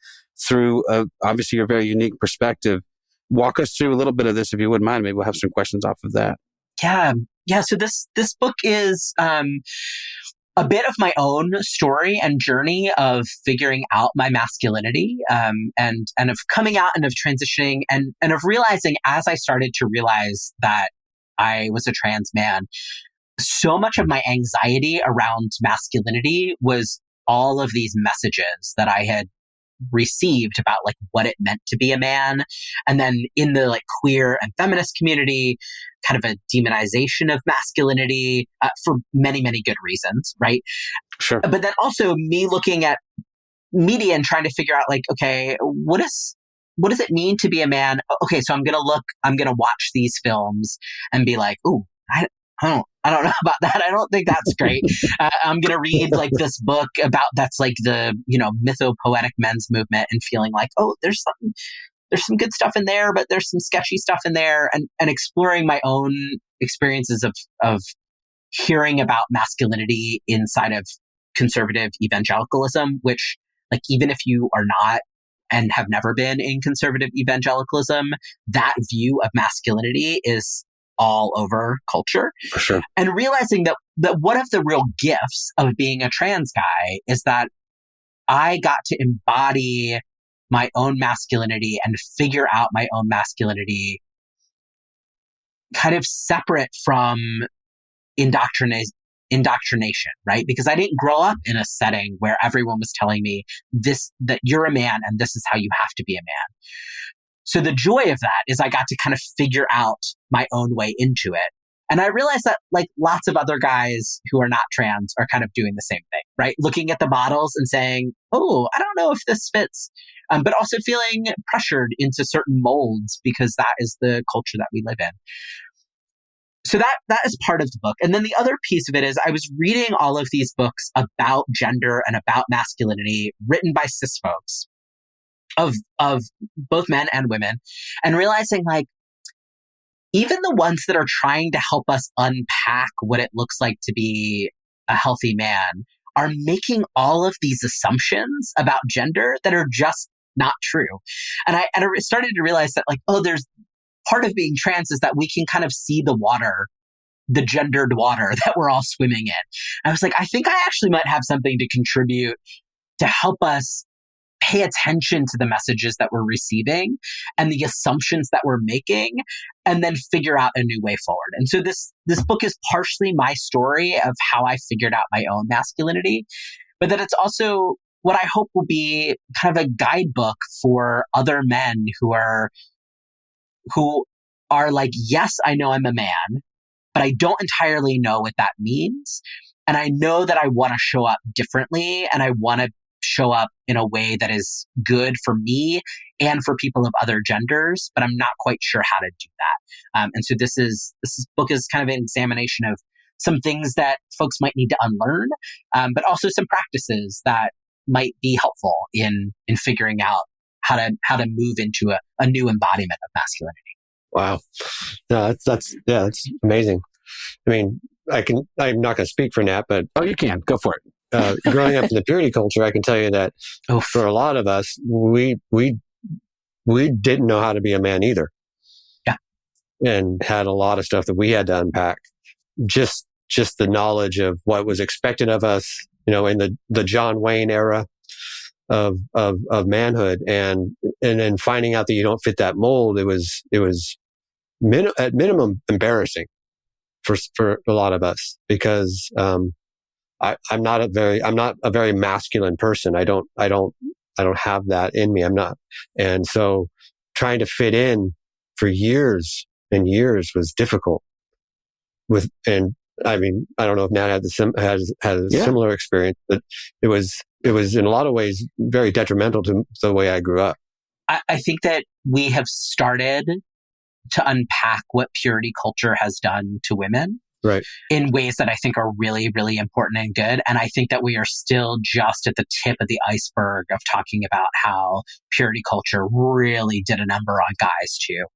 through obviously your very unique perspective. Walk us through a little bit of this, if you wouldn't mind. Maybe we'll have some questions off of that. Yeah. So this book is a bit of my own story and journey of figuring out my masculinity, and of coming out and of transitioning and of realizing, as I started to realize that I was a trans man, so much of my anxiety around masculinity was all of these messages that I had received about like what it meant to be a man. And then in the like queer and feminist community, kind of a demonization of masculinity for many, many good reasons, right? Sure. But then also me looking at media and trying to figure out like, okay, what does it mean to be a man? Okay, so I'm going to watch these films and be like, ooh, I don't know about that. I don't think that's great. I'm going to read like this book about that's like the, mythopoetic men's movement and feeling like, oh, there's some good stuff in there, but there's some sketchy stuff in there, and exploring my own experiences of hearing about masculinity inside of conservative evangelicalism, which, like, even if you are not and have never been in conservative evangelicalism, that view of masculinity is all over culture. For sure. And realizing that one of the real gifts of being a trans guy is that I got to embody my own masculinity and figure out my own masculinity kind of separate from indoctrination, right? Because I didn't grow up in a setting where everyone was telling me that you're a man and this is how you have to be a man. So the joy of that is I got to kind of figure out my own way into it. And I realized that, like, lots of other guys who are not trans are kind of doing the same thing, right? Looking at the models and saying, oh, I don't know if this fits, but also feeling pressured into certain molds because that is the culture that we live in. So that is part of the book. And then the other piece of it is I was reading all of these books about gender and about masculinity written by cis folks of both men and women, and realizing, like, even the ones that are trying to help us unpack what it looks like to be a healthy man are making all of these assumptions about gender that are just not true. And I started to realize that, like, oh, there's part of being trans is that we can kind of see the water, the gendered water that we're all swimming in. I was like, I think I actually might have something to contribute to help us pay attention to the messages that we're receiving and the assumptions that we're making, and then figure out a new way forward. And so this book is partially my story of how I figured out my own masculinity, but that it's also what I hope will be kind of a guidebook for other men who are like, yes, I know I'm a man, but I don't entirely know what that means. And I know that I want to show up differently, and I want to show up in a way that is good for me and for people of other genders, but I'm not quite sure how to do that. And so this book is kind of an examination of some things that folks might need to unlearn, but also some practices that might be helpful in figuring out how to move into a new embodiment of masculinity. Wow. No, that's amazing. I mean, I'm not going to speak for Nat, but oh, you can go for it. Growing up in the purity culture, I can tell you that for a lot of us, we didn't know how to be a man either. Yeah. And had a lot of stuff that we had to unpack. Just the knowledge of what was expected of us, in the John Wayne era of manhood, and then finding out that you don't fit that mold, it was at minimum embarrassing for a lot of us, because I'm not a very masculine person. I don't have that in me. I'm not. And so trying to fit in for years and years was difficult and I mean, I don't know if Nat had a similar experience, but it was in a lot of ways very detrimental to the way I grew up. I think that we have started to unpack what purity culture has done to women, right, in ways that I think are really, really important and good. And I think that we are still just at the tip of the iceberg of talking about how purity culture really did a number on guys too.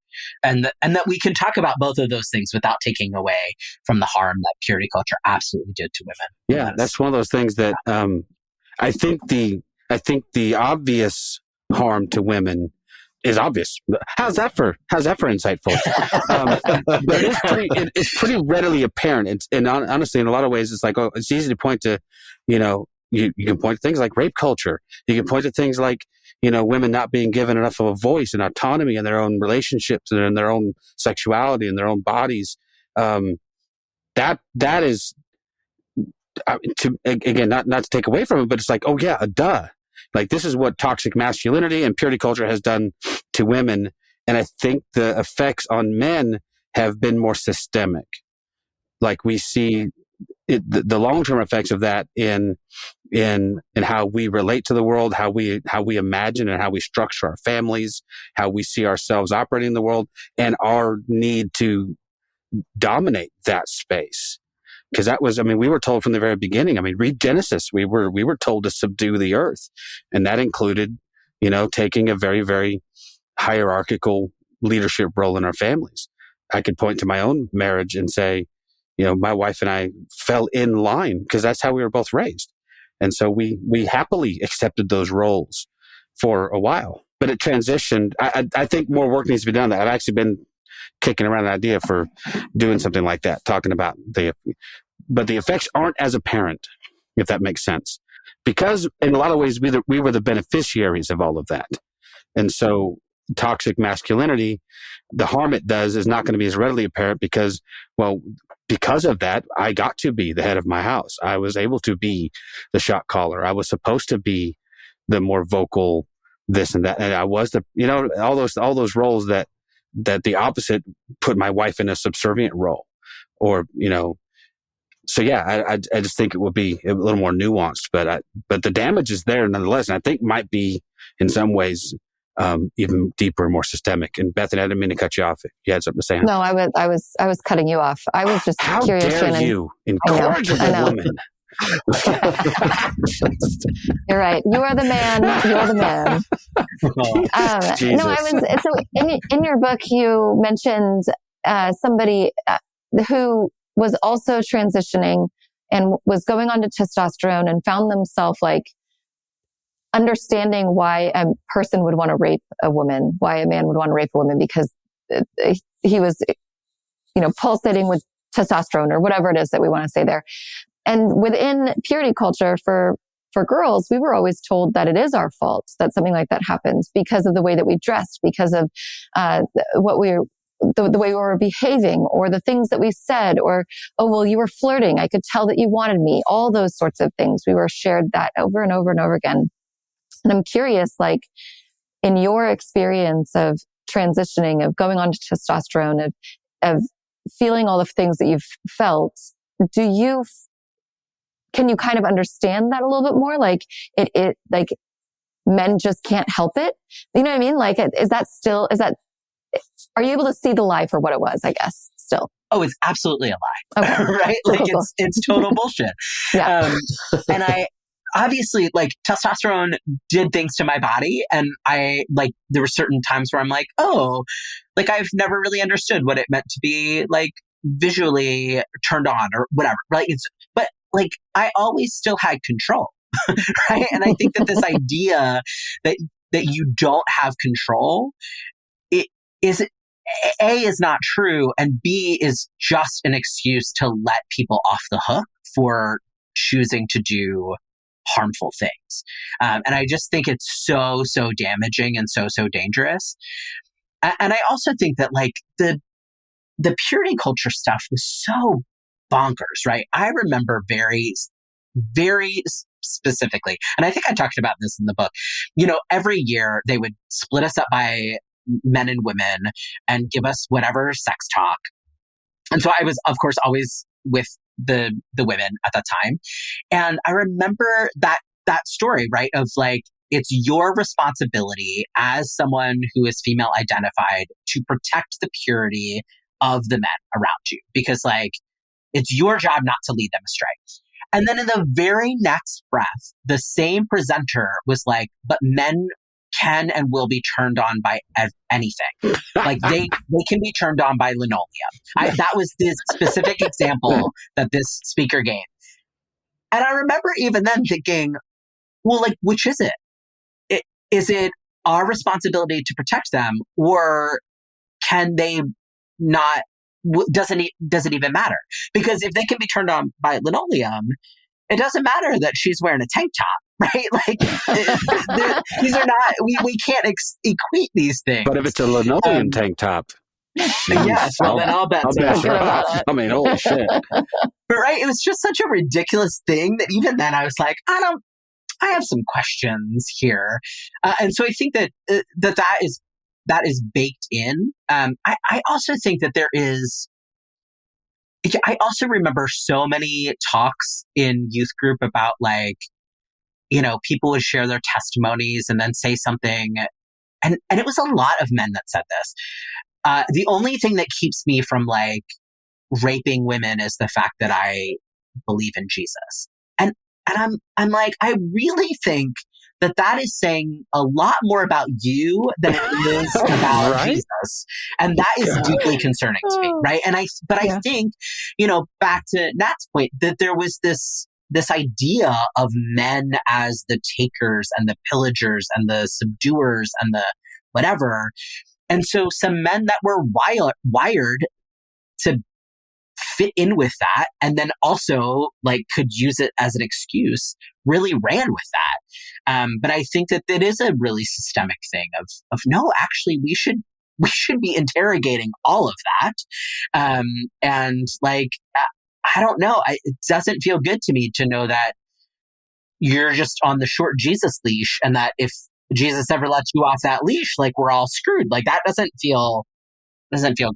And that we can talk about both of those things without taking away from the harm that purity culture absolutely did to women. Yeah, that's one of those things that I think the obvious harm to women is obvious. How's that for insightful? But it's pretty readily apparent. And honestly, in a lot of ways, it's like, oh, it's easy to point to, you can point to things like rape culture. You can point to things like, women not being given enough of a voice and autonomy in their own relationships and in their own sexuality and their own bodies. That is, again, not to take away from it, but it's like, oh yeah, duh. Like, this is what toxic masculinity and purity culture has done to women. And I think the effects on men have been more systemic. Like, we see the long-term effects of that in how we relate to the world, how we imagine and how we structure our families, how we see ourselves operating in the world, and our need to dominate that space. Because that was, I mean, we were told from the very beginning, I mean, read Genesis, we were told to subdue the earth. And that included, taking a very, very hierarchical leadership role in our families. I could point to my own marriage and say, my wife and I fell in line because that's how we were both raised. And so we happily accepted those roles for a while, but it transitioned. I think more work needs to be done. I've actually been kicking around an idea for doing something like that, talking about but the effects aren't as apparent, if that makes sense, because in a lot of ways we were the beneficiaries of all of that. And so toxic masculinity, the harm it does is not going to be as readily apparent because of that, I got to be the head of my house. I was able to be the shot caller. I was supposed to be the more vocal this and that. And I was all those roles that the opposite put my wife in a subservient role, or, so yeah, I just think it will be a little more nuanced, but the damage is there nonetheless. And I think might be in some ways, even deeper and more systemic. And Bethany, I didn't mean to cut you off. If you had something to say. No, I was cutting you off. I was just How curious. How dare Shannon. you encourage a woman? You're right. You are the man. You're the man. Jesus. No, so in your book, you mentioned somebody who was also transitioning and was going on to testosterone and found themselves like understanding why a person would want to rape a woman, why a man would want to rape a woman, because he was, pulsating with testosterone or whatever it is that we want to say there. And within purity culture for girls, we were always told that it is our fault that something like that happens because of the way that we dressed, because of the way we were behaving, or the things that we said, or, oh, well, you were flirting. I could tell that you wanted me. All those sorts of things. We were shared that over and over and over again. And I'm curious, like, in your experience of transitioning, of going on to testosterone, of feeling all the things that you've felt, can you kind of understand that a little bit more? Like like men just can't help it. You know what I mean? Like, are you able to see the lie for what it was, I guess, still? Oh, it's absolutely a lie. Okay. Right? Like, it's total bullshit. Yeah. And I obviously, like, testosterone did things to my body. And there were certain times where I'm like, oh, like, I've never really understood what it meant to be, like, visually turned on or whatever. Right? But like, I always still had control. Right? And I think that this idea that you don't have control, is not true, and B, is just an excuse to let people off the hook for choosing to do harmful things. And I just think it's so damaging and so dangerous. And I also think that, like, the purity culture stuff was so bonkers, right? I remember very, very specifically, and I think I talked about this in the book, every year they would split us up by men and women and give us whatever sex talk. And so I was, of course, always with the women at that time. And I remember that story, right? Of like, it's your responsibility as someone who is female identified to protect the purity of the men around you, because, like, it's your job not to lead them astray. And then in the very next breath, the same presenter was like, but men can and will be turned on by anything. Like, they can be turned on by linoleum. That was this specific example that this speaker gave. And I remember even then thinking, well, like, which is it? Is it our responsibility to protect them, or can they not? Does it even matter? Because if they can be turned on by linoleum, it doesn't matter that she's wearing a tank top, right? Like, these are not, we can't equate these things. But if it's a linoleum tank top, yes, well, then I'll bet. I mean, holy shit. But right, it was just such a ridiculous thing that even then I was like, I have some questions here. And so I think that that is baked in. I also think that there is, I also remember so many talks in youth group about, like, people would share their testimonies and then say something. And it was a lot of men that said this. The only thing that keeps me from, like, raping women is the fact that I believe in Jesus. And I'm like, I really think that is saying a lot more about you than it is about Right? Jesus. And that is deeply concerning to me, right? And I think, back to Nat's point, that there was this idea of men as the takers and the pillagers and the subduers and the whatever. And so some men that were wired to fit in with that, and then also like could use it as an excuse, really ran with that. But I think that it is a really systemic thing of no, actually we should be interrogating all of that. And like, I don't know, it doesn't feel good to me to know that you're just on the short Jesus leash, and that if Jesus ever lets you off that leash, like we're all screwed. Like that doesn't feel good.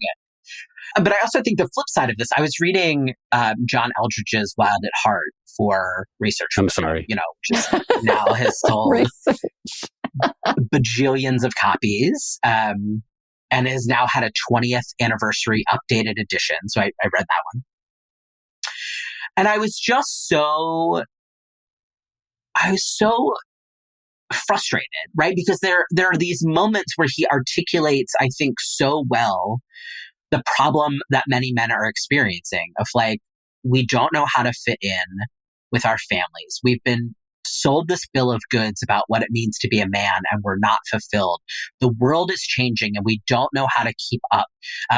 But I also think the flip side of this, I was reading John Eldridge's Wild at Heart for research. I'm sorry. Just now has sold bajillions of copies and has now had a 20th anniversary updated edition. So I read that one. And I was so frustrated, right? Because there are these moments where he articulates, I think, so well the problem that many men are experiencing of like, we don't know how to fit in with our families. We've been sold this bill of goods about what it means to be a man, and we're not fulfilled. The world is changing and we don't know how to keep up.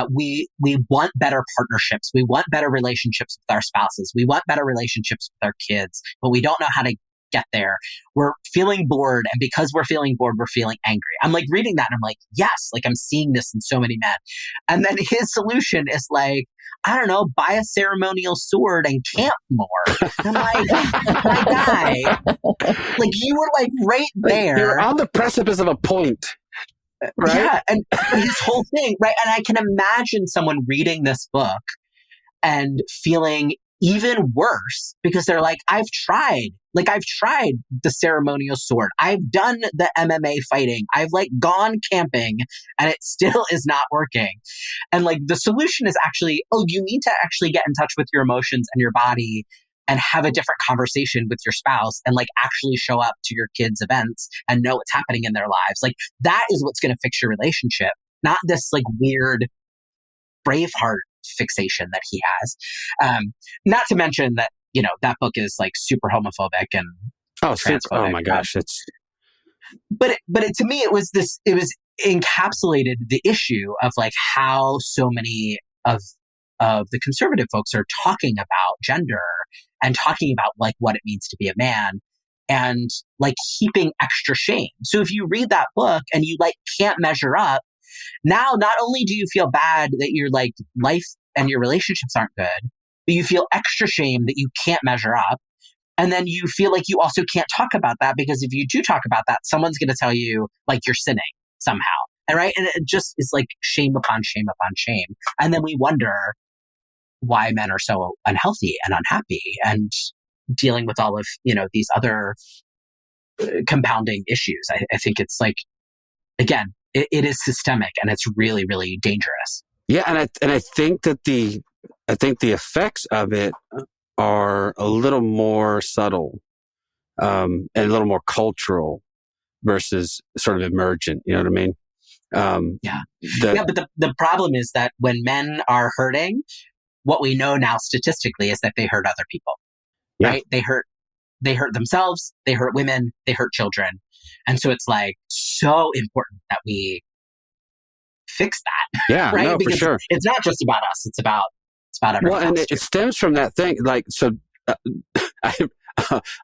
We want better partnerships. We want better relationships with our spouses. We want better relationships with our kids, but we don't know how to get there. We're feeling bored, and because we're feeling bored, we're feeling angry. I'm like reading that and I'm like, yes, like I'm seeing this in so many men. And then his solution is like, I don't know, buy a ceremonial sword and camp more. And I'm like, my guy, like you were like right there. You're on the precipice of a point. Right? Yeah. And his whole thing, right? And I can imagine someone reading this book and feeling even worse because they're like, I've tried the ceremonial sword. I've done the MMA fighting. I've like gone camping and it still is not working. And like the solution is actually, you need to actually get in touch with your emotions and your body and have a different conversation with your spouse and like actually show up to your kids' events and know what's happening in their lives. Like that is what's going to fix your relationship, not this like weird Braveheart fixation that he has. Not to mention that, that book is like super homophobic and transphobic. Oh my gosh. But to me, it was encapsulated the issue of like how so many of the conservative folks are talking about gender and talking about like what it means to be a man and like heaping extra shame. So if you read that book and you like can't measure up, now not only do you feel bad that your like life and your relationships aren't good, but you feel extra shame that you can't measure up. And then you feel like you also can't talk about that because if you do talk about that, someone's going to tell you like you're sinning somehow. And right. And it just is like shame upon shame upon shame. And then we wonder why men are so unhealthy and unhappy and dealing with all of, these other compounding issues. I think it's like, again, it is systemic and it's really, really dangerous. Yeah. And I think that the effects of it are a little more subtle, and a little more cultural versus sort of emergent. You know what I mean? But the problem is that when men are hurting, what we know now statistically is that they hurt other people, right? They hurt themselves, they hurt women, they hurt children. And so it's like so important that we fix that. Yeah, right? No, because for sure. It's not just about us, it's about everyone else. Well, and it stems from that thing. Like, so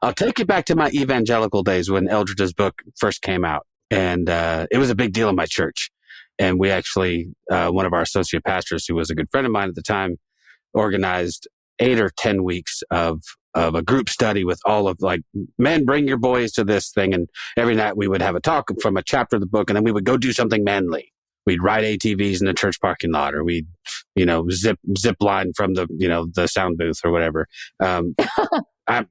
I'll take you back to my evangelical days when Eldridge's book first came out. And it was a big deal in my church. And we actually, one of our associate pastors, who was a good friend of mine at the time, organized 8 or 10 weeks of a group study with all of like, men, bring your boys to this thing. And every night we would have a talk from a chapter of the book, and then we would go do something manly. We'd ride ATVs in the church parking lot, or we'd, zip line from the sound booth or whatever. I'm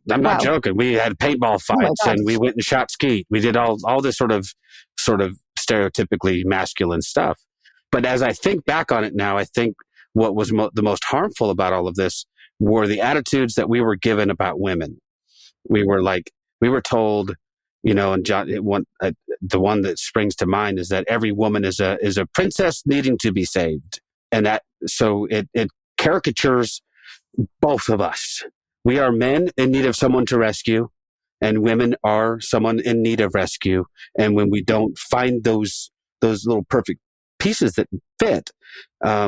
not joking. We had paintball fights and we went and shot skeet. We did all this sort of stereotypically masculine stuff. But as I think back on it now, I think what was the most harmful about all of this were the attitudes that we were given about women. We were told, and John, the one that springs to mind is that every woman is a princess needing to be saved. And so it caricatures both of us. We are men in need of someone to rescue, and women are someone in need of rescue. And when we don't find those little perfect pieces that fit,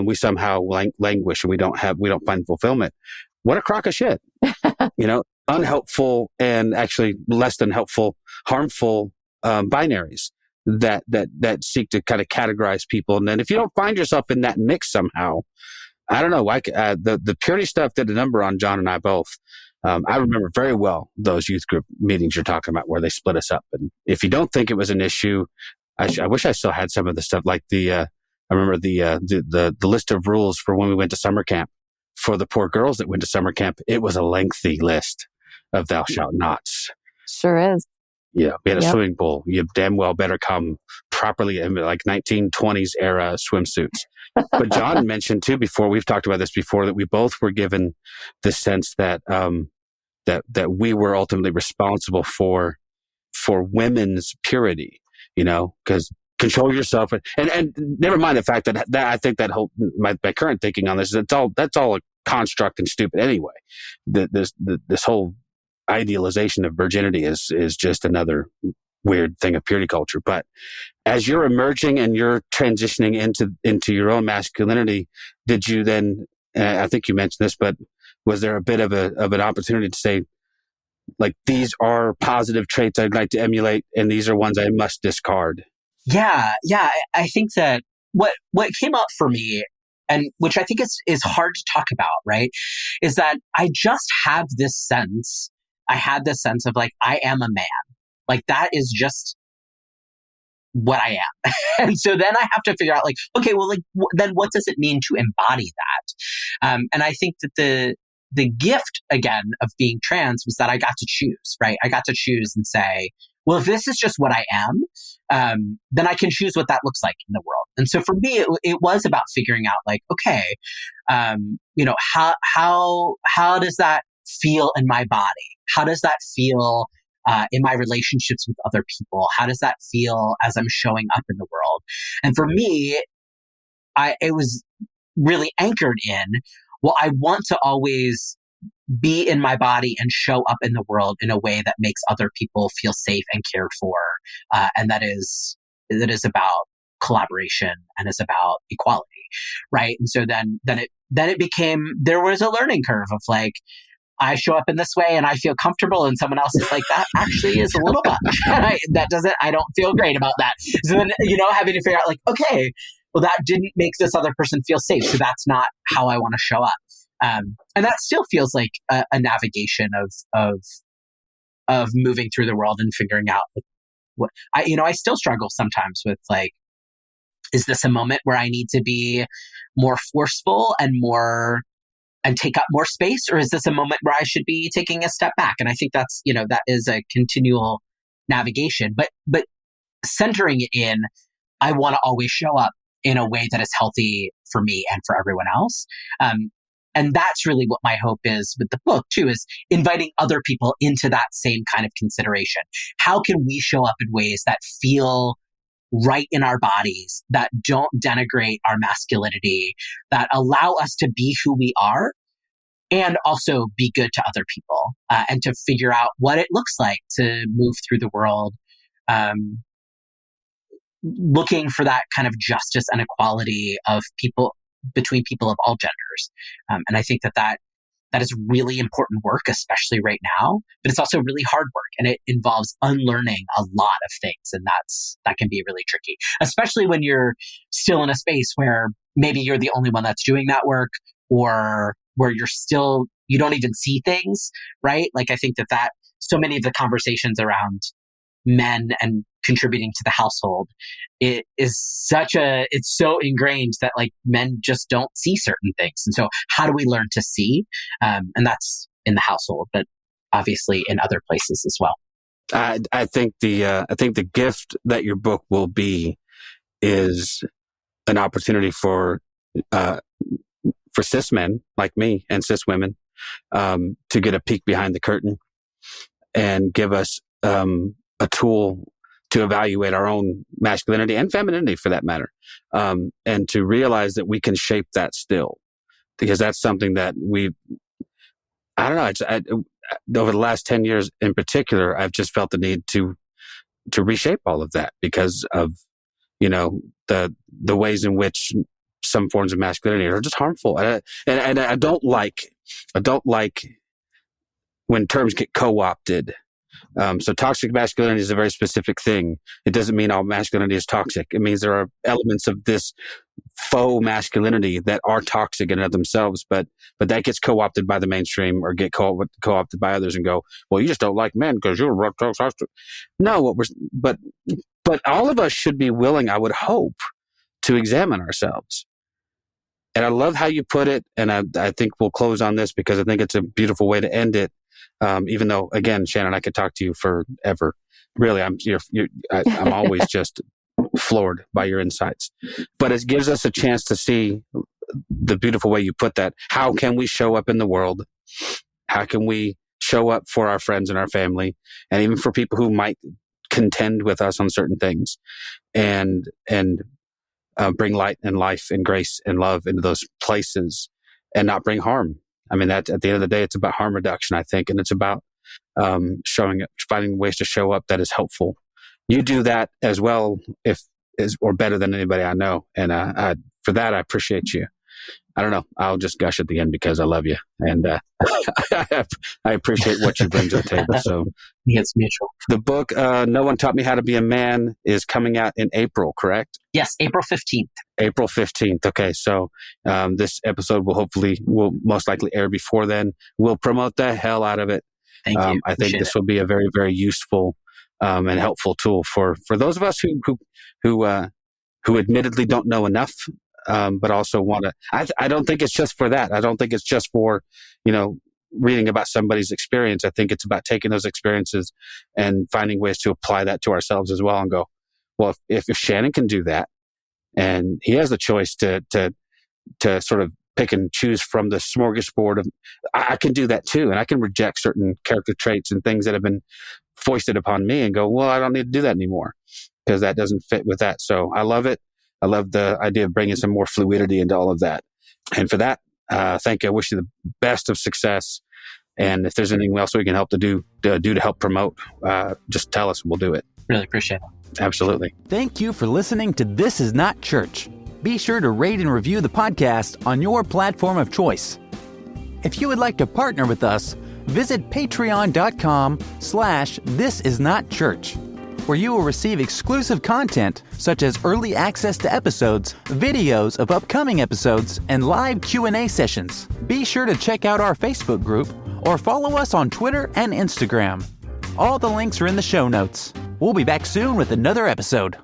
we somehow languish and we don't find fulfillment. What a crock of shit, unhelpful and actually less than helpful, harmful binaries that seek to kind of categorize people. And then if you don't find yourself in that mix somehow, I don't know. The purity stuff did a number on John and I both. I remember very well those youth group meetings you're talking about where they split us up. And if you don't think it was an issue, I wish I still had some of the stuff like I remember the list of rules for when we went to summer camp for the poor girls that went to summer camp. It was a lengthy list of thou shalt nots. Sure is. Yeah, we had a swimming pool. You damn well better come properly in like 1920s era swimsuits. But John mentioned too before, we've talked about this before, that we both were given the sense that that we were ultimately responsible for women's purity, because control yourself and never mind the fact that I think that whole my current thinking on this is that's all a construct and stupid anyway. This whole idealization of virginity is just another weird thing of purity culture. But as you're emerging and you're transitioning into your own masculinity, did you then, I think you mentioned this, but was there a bit of an opportunity to say, like, these are positive traits I'd like to emulate and these are ones I must discard? Yeah. I think that what came up for me, and which I think is hard to talk about, right, is that I just have this sense. I had this sense of like, I am a man. Like, that is just what I am. And so then I have to figure out, like, okay, well, like, then what does it mean to embody that? And I think that the gift, again, of being trans was that I got to choose, right? I got to choose and say, well, if this is just what I am, then I can choose what that looks like in the world. And so for me, it was about figuring out, like, okay, how does that feel in my body? How does that feel in my relationships with other people? How does that feel as I'm showing up in the world? And for me, it was really anchored in, well, I want to always be in my body and show up in the world in a way that makes other people feel safe and cared for, and that is about collaboration and is about equality, right? And so then it became, there was a learning curve of like, I show up in this way and I feel comfortable, and someone else is like, that actually is a little much. I don't feel great about that. So then, having to figure out, like, okay, well, that didn't make this other person feel safe, so that's not how I want to show up. And that still feels like a navigation of moving through the world and figuring out, like, what I still struggle sometimes with, like, is this a moment where I need to be more forceful and take up more space, or is this a moment where I should be taking a step back? And I think that's, that is a continual navigation, but centering it in, I want to always show up in a way that is healthy for me and for everyone else. And that's really what my hope is with the book too, is inviting other people into that same kind of consideration. How can we show up in ways that feel right in our bodies, that don't denigrate our masculinity, that allow us to be who we are, and also be good to other people, and to figure out what it looks like to move through the world, looking for that kind of justice and equality of people, between people of all genders. And I think that is really important work, especially right now, but it's also really hard work, and it involves unlearning a lot of things. And that can be really tricky, especially when you're still in a space where maybe you're the only one that's doing that work, or where you don't even see things, right? Like, I think that so many of the conversations around men and contributing to the household, it's so ingrained that, like, men just don't see certain things. And so how do we learn to see? And that's in the household, but obviously in other places as well. I think the gift that your book will be is an opportunity for for cis men like me and cis women to get a peek behind the curtain and give us a tool to evaluate our own masculinity and femininity, for that matter, and to realize that we can shape that still, because that's something that I don't know. Over the last 10 years in particular, I've just felt the need to reshape all of that because of, the ways in which some forms of masculinity are just harmful. And I don't like when terms get co-opted. So toxic masculinity is a very specific thing. It doesn't mean all masculinity is toxic. It means there are elements of this faux masculinity that are toxic in and of themselves, but that gets co-opted by the mainstream or get co-opted by others and go, well, you just don't like men because you're toxic. No, but all of us should be willing, I would hope, to examine ourselves. And I love how you put it, and I think we'll close on this because I think it's a beautiful way to end it. Even though, again, Shannon, I could talk to you forever. Really, I'm always just floored by your insights. But it gives us a chance to see the beautiful way you put that. How can we show up in the world? How can we show up for our friends and our family, and even for people who might contend with us on certain things, and bring light and life and grace and love into those places, and not bring harm. I mean, that at the end of the day, it's about harm reduction, I think, and it's about finding ways to show up that is helpful. You do that as well, or better than anybody I know, and for that, I appreciate you. I don't know. I'll just gush at the end because I love you, and I appreciate what you bring to the table. So it's mutual. The book, No One Taught Me How to Be a Man, is coming out in April, correct? Yes, April 15th. April 15th. Okay, so this episode will most likely air before then. We'll promote the hell out of it. Thank you. I think this will be a very, very useful and helpful tool for those of us who admittedly don't know enough. But also want to, I don't think it's just for that. I don't think it's just for, reading about somebody's experience. I think it's about taking those experiences and finding ways to apply that to ourselves as well and go, well, if Shannon can do that and he has the choice to sort of pick and choose from the smorgasbord of, I can do that too. And I can reject certain character traits and things that have been foisted upon me and go, well, I don't need to do that anymore because that doesn't fit with that. So I love it. I love the idea of bringing some more fluidity into all of that. And for that, thank you. I wish you the best of success. And if there's anything else we can help to help promote, just tell us and we'll do it. Really appreciate it. Absolutely. Thank you for listening to This Is Not Church. Be sure to rate and review the podcast on your platform of choice. If you would like to partner with us, visit patreon.com/thisisnotchurch. where you will receive exclusive content such as early access to episodes, videos of upcoming episodes, and live Q&A sessions. Be sure to check out our Facebook group or follow us on Twitter and Instagram. All the links are in the show notes. We'll be back soon with another episode.